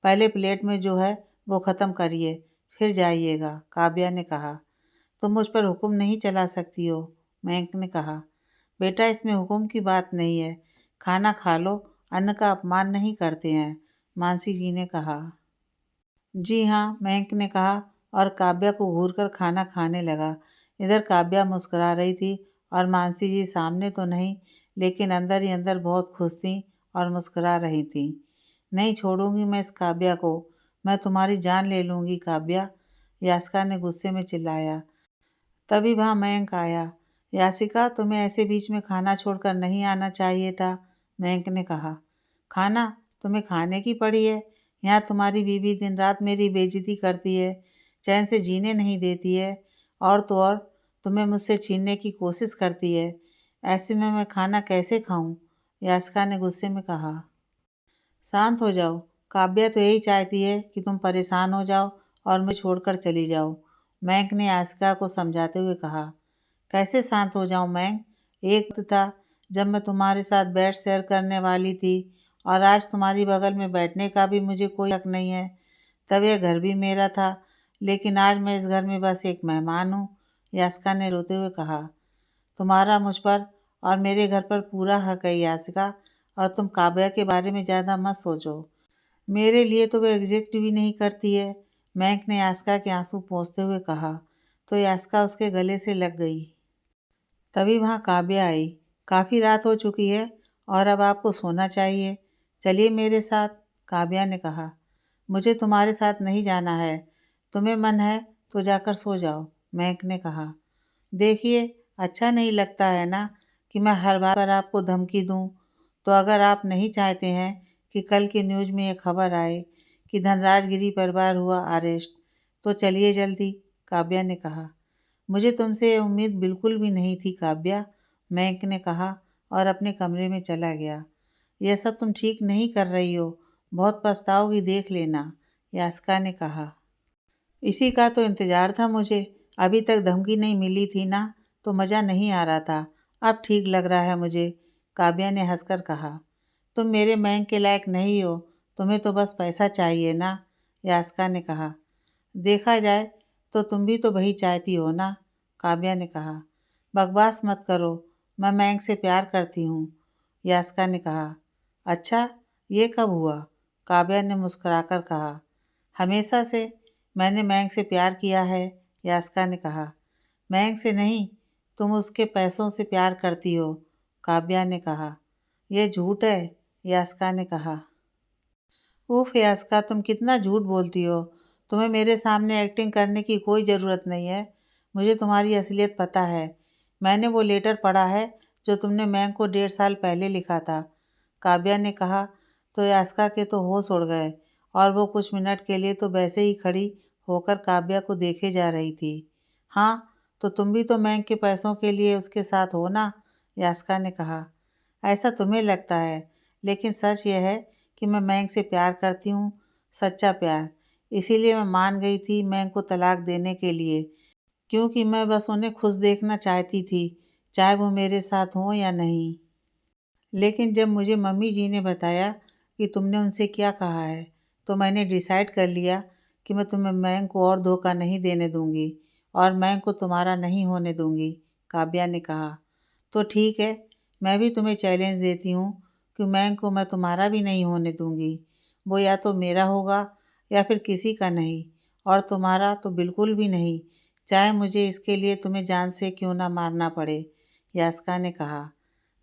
पहले प्लेट में जो है वो ख़त्म करिए, फिर जाइएगा, काव्या ने कहा। तुम मुझ पर हुक्म नहीं चला सकती हो, मैंग ने कहा। बेटा, इसमें हुक्म की बात नहीं है, खाना खा लो, अन्न का अपमान नहीं करते हैं, मानसी जी ने कहा। जी हाँ, मैंग ने कहा और काव्या को घूरकर खाना खाने लगा। इधर काव्या मुस्कुरा रही थी और मानसी जी सामने तो नहीं, लेकिन अंदर ही अंदर बहुत खुश थीं और मुस्कुरा रही थीं। नहीं छोड़ूंगी मैं इस काव्या को, मैं तुम्हारी जान ले लूँगी काव्या, यास्का ने गुस्से में चिल्लाया। तभी वहाँ मयंक आया। यासिका, तुम्हें ऐसे बीच में खाना छोड़कर नहीं आना चाहिए था, मयंक ने कहा। खाना तुम्हें खाने की पड़ी है। यहाँ तुम्हारी बीवी दिन रात मेरी बेइज्जती करती है, चैन से जीने नहीं देती है, और तो और तुम्हें मुझसे छीनने की कोशिश करती है। ऐसे में मैं खाना कैसे खाऊं? यास्का ने गुस्से में कहा। शांत हो जाओ, काव्या तो यही चाहती है कि तुम परेशान हो जाओ और मुझे छोड़कर चली जाओ, मैंक ने यास्का को समझाते हुए कहा। कैसे शांत हो जाऊं मैंक? एक वक्त था जब मैं तुम्हारे साथ बेड शेयर करने वाली थी, और आज तुम्हारी बगल में बैठने का भी मुझे कोई हक नहीं है। तब यह घर भी मेरा था, लेकिन आज मैं इस घर में बस एक मेहमान हूँ, यास्का ने रोते हुए कहा। तुम्हारा मुझ पर और मेरे घर पर पूरा हक है यासिका, और तुम काव्या के बारे में ज़्यादा मत सोचो। मेरे लिए तो वो एग्जिस्ट भी नहीं करती है, मैंक ने यास्का के आंसू पोंछते हुए कहा। तो यास्का उसके गले से लग गई। तभी वहाँ काव्या आई। काफ़ी रात हो चुकी है और अब आपको सोना चाहिए, चलिए मेरे साथ, काव्या ने कहा। मुझे तुम्हारे साथ नहीं जाना है, तुम्हें मन है तो जाकर सो जाओ, मैंक ने कहा। देखिए, अच्छा नहीं लगता है ना कि मैं हर बात पर आपको धमकी दूं। तो अगर आप नहीं चाहते हैं कि कल के न्यूज़ में ये खबर आए कि धनराजगिरी परिवार हुआ अरेस्ट, तो चलिए जल्दी, काव्या ने कहा। मुझे तुमसे ये उम्मीद बिल्कुल भी नहीं थी काव्या, मैंक ने कहा और अपने कमरे में चला गया। यह सब तुम ठीक नहीं कर रही हो, बहुत पछताओगी देख लेना, यास्का ने कहा। इसी का तो इंतज़ार था मुझे, अभी तक धमकी नहीं मिली थी ना, तो मज़ा नहीं आ रहा था, अब ठीक लग रहा है मुझे, काव्या ने हंसकर कहा। तुम मेरे मैंग के लायक नहीं हो, तुम्हें तो बस पैसा चाहिए ना, यास्का ने कहा। देखा जाए तो तुम भी तो वही चाहती हो ना, काव्या ने कहा। बकवास मत करो, मैं मैंग से प्यार करती हूँ, यास्का ने कहा। अच्छा, ये कब हुआ? काव्या ने मुस्कुराकर कहा। हमेशा से। मैंने मयंक से प्यार किया है, यास्का ने कहा। मयंक से नहीं, तुम उसके पैसों से प्यार करती हो, काव्या ने कहा। यह झूठ है, यास्का ने कहा। उफ यास्का, तुम कितना झूठ बोलती हो। तुम्हें मेरे सामने एक्टिंग करने की कोई ज़रूरत नहीं है। मुझे तुम्हारी असलियत पता है। मैंने वो लेटर पढ़ा है जो तुमने मयंक को 1.5 साल पहले लिखा था, काव्या ने कहा। तो यास्का के तो होश उड़ गए और वो कुछ मिनट के लिए तो वैसे ही खड़ी होकर काव्या को देखे जा रही थी। हाँ, तो तुम भी तो मयंक के पैसों के लिए उसके साथ हो ना, यास्का ने कहा। ऐसा तुम्हें लगता है, लेकिन सच यह है कि मैं मयंक से प्यार करती हूँ, सच्चा प्यार। इसीलिए मैं मान गई थी मयंक को तलाक देने के लिए, क्योंकि मैं बस उन्हें खुश देखना चाहती थी, चाहे वो मेरे साथ हों या नहीं। लेकिन जब मुझे मम्मी जी ने बताया कि तुमने उनसे क्या कहा है, तो मैंने डिसाइड कर लिया कि मैं तुम्हें मयंक को और धोखा नहीं देने दूंगी और मयंक को तुम्हारा नहीं होने दूंगी, काव्या ने कहा। तो ठीक है, मैं भी तुम्हें चैलेंज देती हूँ कि मयंक को मैं तुम्हारा भी नहीं होने दूंगी। वो या तो मेरा होगा या फिर किसी का नहीं, और तुम्हारा तो बिल्कुल भी नहीं, चाहे मुझे इसके लिए तुम्हें जान से क्यों ना मारना पड़े, यास्का ने कहा।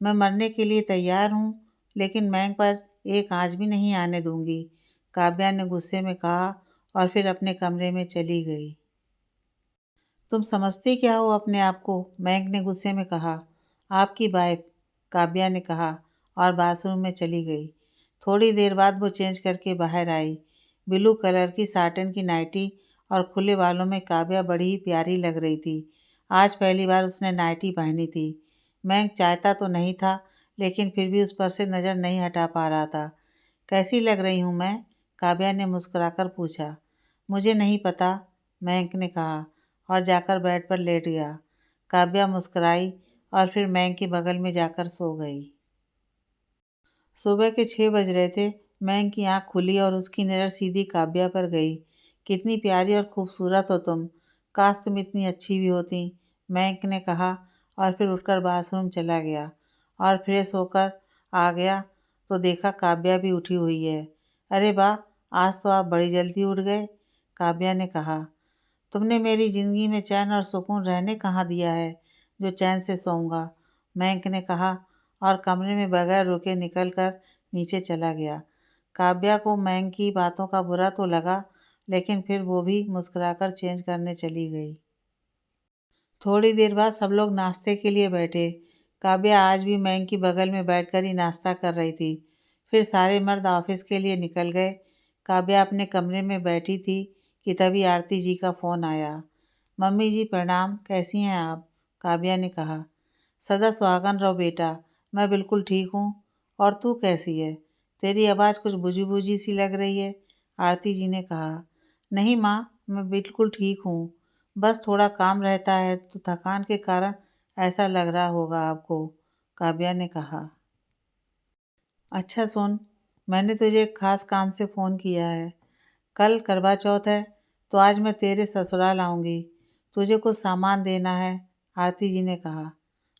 मैं मरने के लिए तैयार हूँ, लेकिन मयंक पर एक आँच भी नहीं आने दूंगी, काव्या ने गुस्से में कहा और फिर अपने कमरे में चली गई। तुम समझते क्या हो अपने आप को, मयंक ने गुस्से में कहा। आपकी वाइफ, काव्या ने कहा और बाथरूम में चली गई। थोड़ी देर बाद वो चेंज करके बाहर आई। ब्लू कलर की साटन की नाइटी और खुले बालों में काव्या बड़ी ही प्यारी लग रही थी। आज पहली बार उसने नाइटी पहनी थी। मयंक चाहता तो नहीं था, लेकिन फिर भी उस पर से नज़र नहीं हटा पा रहा था। कैसी लग रही हूँ मैं, काव्या ने मुस्कुराकर पूछा। मुझे नहीं पता, मयंक ने कहा और जाकर बेड पर लेट गया। काव्या मुस्कुराई और फिर मयंक के बगल में जाकर सो गई। सुबह के 6 बज रहे थे। मयंक की आंख खुली और उसकी नज़र सीधी काव्या पर गई। कितनी प्यारी और खूबसूरत हो तुम, काश तुम इतनी अच्छी भी होती, मयंक ने कहा और फिर उठकर बाथरूम चला गया और फ्रेश होकर आ गया तो देखा काव्या भी उठी हुई है। अरे वाह, आज तो आप बड़ी जल्दी उठ गए, काव्या ने कहा। तुमने मेरी ज़िंदगी में चैन और सुकून रहने कहाँ दिया है जो चैन से सोऊंगा, मयंक ने कहा और कमरे में बगैर रुके निकलकर नीचे चला गया। काव्या को मयंक की बातों का बुरा तो लगा, लेकिन फिर वो भी मुस्कुराकर चेंज करने चली गई। थोड़ी देर बाद सब लोग नाश्ते के लिए बैठे। काव्या आज भी मयंक की बगल में बैठकर ही नाश्ता कर रही थी। फिर सारे मर्द ऑफिस के लिए निकल गए। काव्या अपने कमरे में बैठी थी कि तभी आरती जी का फ़ोन आया। मम्मी जी प्रणाम, कैसी हैं आप, काव्या ने कहा। सदा सुहागन रहो बेटा, मैं बिल्कुल ठीक हूँ। और तू कैसी है? तेरी आवाज़ कुछ बुझी बुझी सी लग रही है, आरती जी ने कहा। नहीं माँ, मैं बिल्कुल ठीक हूँ, बस थोड़ा काम रहता है तो थकान के कारण ऐसा लग रहा होगा आपको, काव्या ने कहा। अच्छा सुन, मैंने तुझे एक खास काम से फ़ोन किया है। कल करवा चौथ है, तो आज मैं तेरे ससुराल आऊँगी। तुझे कुछ सामान देना है, आरती जी ने कहा।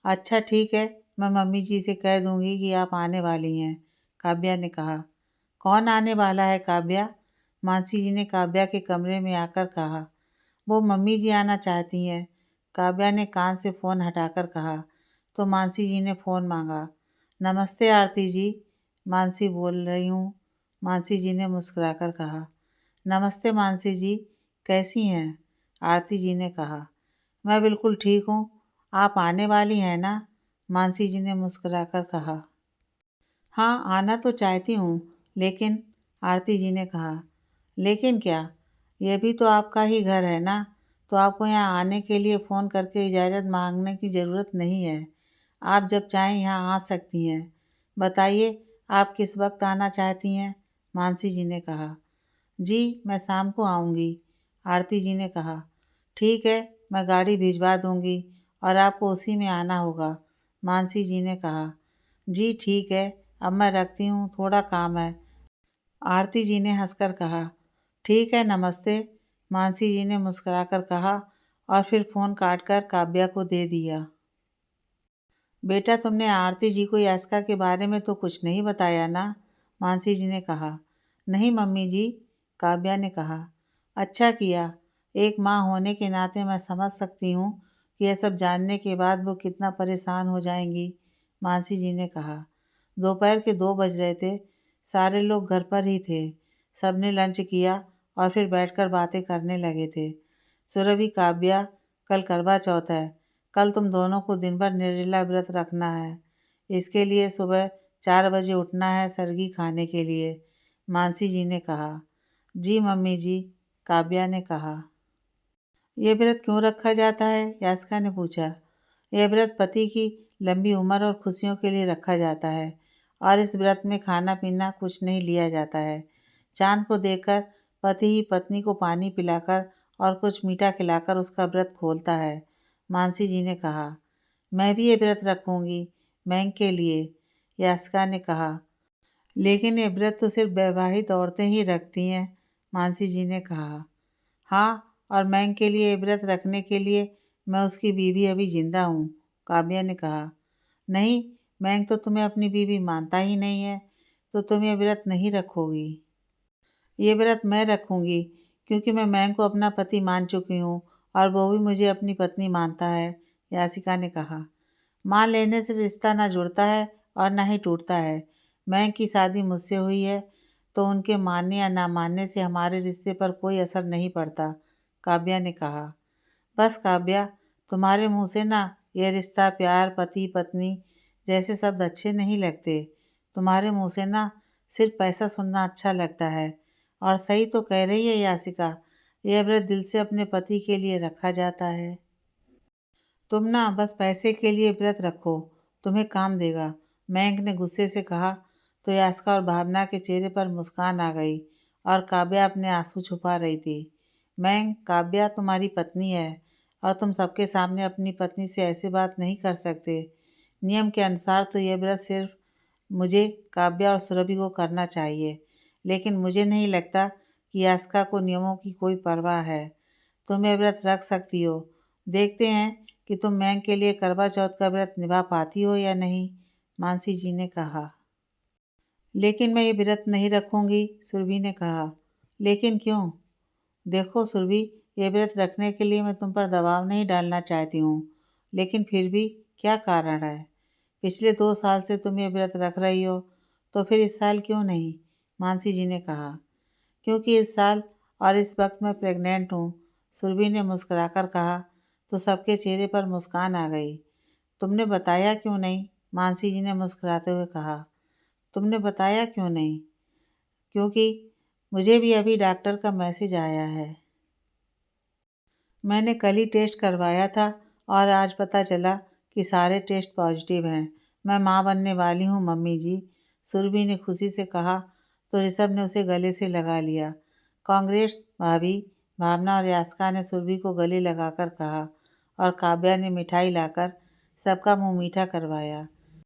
अच्छा ठीक है, मैं मम्मी जी से कह दूँगी कि आप आने वाली हैं, काव्या ने कहा। कौन आने वाला है काव्या? मानसी जी ने काव्या के कमरे में आकर कहा। वो मम्मी जी आना चाहती हैं, काव्या ने कान से फ़ोन हटाकर कहा। तो मानसी जी ने फ़ोन मांगा। नमस्ते आरती जी, मानसी बोल रही हूँ, मानसी जी ने मुस्कुराकर कहा। नमस्ते मानसी जी, कैसी हैं, आरती जी ने कहा। मैं बिल्कुल ठीक हूँ, आप आने वाली हैं ना, मानसी जी ने मुस्कुराकर कहा। हाँ, आना तो चाहती हूँ, लेकिन, आरती जी ने कहा। लेकिन क्या? यह भी तो आपका ही घर है ना, तो आपको यहाँ आने के लिए फ़ोन करके इजाज़त मांगने की ज़रूरत नहीं है। आप जब चाहें यहाँ आ सकती हैं। बताइए, आप किस वक्त आना चाहती हैं, मानसी जी ने कहा। जी, मैं शाम को आऊँगी, आरती जी ने कहा। ठीक है, मैं गाड़ी भिजवा दूँगी और आपको उसी में आना होगा, मानसी जी ने कहा। जी ठीक है, अब मैं रखती हूँ, थोड़ा काम है, आरती जी ने हंसकर कहा। ठीक है, नमस्ते, मानसी जी ने मुस्कुराकर कहा और फिर फ़ोन काटकर काव्या को दे दिया। बेटा, तुमने आरती जी को यास्का के बारे में तो कुछ नहीं बताया ना? मानसी जी ने कहा। नहीं मम्मी जी, काव्या ने कहा। अच्छा किया। एक माँ होने के नाते मैं समझ सकती हूँ कि यह सब जानने के बाद वो कितना परेशान हो जाएंगी, मानसी जी ने कहा। दोपहर के 2 बज रहे थे। सारे लोग घर पर ही थे। सबने लंच किया और फिर बैठकर बातें करने लगे थे। सुरभि, काव्या, कल करवा चौथ है। कल तुम दोनों को दिन भर निर्जला व्रत रखना है। इसके लिए सुबह 4 बजे उठना है सरगी खाने के लिए, मानसी जी ने कहा। जी मम्मी जी, काव्या ने कहा। यह व्रत क्यों रखा जाता है? यास्का ने पूछा। यह व्रत पति की लंबी उम्र और खुशियों के लिए रखा जाता है और इस व्रत में खाना पीना कुछ नहीं लिया जाता है। चांद को देखकर पति ही पत्नी को पानी पिलाकर और कुछ मीठा खिलाकर उसका व्रत खोलता है, मानसी जी ने कहा। मैं भी ये व्रत रखूंगी, मैंग के लिए, यास्का ने कहा। लेकिन ये व्रत तो सिर्फ वैवाहित औरतें ही रखती हैं, मानसी जी ने कहा। हाँ, और मैंग के लिए ये व्रत रखने के लिए मैं उसकी बीवी अभी जिंदा हूँ, काव्या ने कहा। नहीं, मैंग तो तुम्हें अपनी बीवी मानता ही नहीं है, तो तुम ये व्रत नहीं रखोगी। ये व्रत मैं रखूंगी क्योंकि मैं मैंग को अपना पति मान चुकी हूँ और वो भी मुझे अपनी पत्नी मानता है, यासिका ने कहा। मान लेने से रिश्ता ना जुड़ता है और ना ही टूटता है। मैंग की शादी मुझसे हुई है, तो उनके मानने या ना मानने से हमारे रिश्ते पर कोई असर नहीं पड़ता, काव्या ने कहा। बस काव्या, तुम्हारे मुंह से ना यह रिश्ता, प्यार, पति पत्नी जैसे शब्द अच्छे नहीं लगते। तुम्हारे मुंह से ना सिर्फ पैसा सुनना अच्छा लगता है। और सही तो कह रही है यासिका, यह व्रत दिल से अपने पति के लिए रखा जाता है। तुम ना बस पैसे के लिए व्रत रखो, तुम्हें काम देगा, मैंग ने गुस्से से कहा। तो यास्का और भावना के चेहरे पर मुस्कान आ गई और काव्या अपने आंसू छुपा रही थी। मैंग, काव्या तुम्हारी पत्नी है और तुम सबके सामने अपनी पत्नी से ऐसी बात नहीं कर सकते। नियम के अनुसार तो यह व्रत सिर्फ मुझे, काव्या और सुरभि को करना चाहिए, लेकिन मुझे नहीं लगता कि यास्का को नियमों की कोई परवाह है। तुम यह व्रत रख सकती हो। देखते हैं कि तुम मैंग के लिए करवा चौथ का व्रत निभा पाती हो या नहीं, मानसी जी ने कहा। लेकिन मैं ये व्रत नहीं रखूंगी, सुरभि ने कहा। लेकिन क्यों? देखो सुरभि, ये व्रत रखने के लिए मैं तुम पर दबाव नहीं डालना चाहती हूँ, लेकिन फिर भी क्या कारण है? पिछले 2 साल से तुम ये व्रत रख रही हो, तो फिर इस साल क्यों नहीं, मानसी जी ने कहा। क्योंकि इस साल और इस वक्त मैं प्रेग्नेंट हूँ, सुरभि ने मुस्कुराकर कहा। तो सबके चेहरे पर मुस्कान आ गई। तुमने बताया क्यों नहीं, मानसी जी ने मुस्कुराते हुए कहा। तुमने बताया क्यों नहीं? क्योंकि मुझे भी अभी डॉक्टर का मैसेज आया है। मैंने कल ही टेस्ट करवाया था और आज पता चला कि सारे टेस्ट पॉजिटिव हैं। मैं माँ बनने वाली हूँ मम्मी जी, सुरभि ने खुशी से कहा। तो ऋषभ ने उसे गले से लगा लिया। कांग्रेस भाभी, भावना और यास्का ने सुरभि को गले लगाकर कहा और काव्या ने मिठाई लाकर सबका मुंह मीठा करवाया।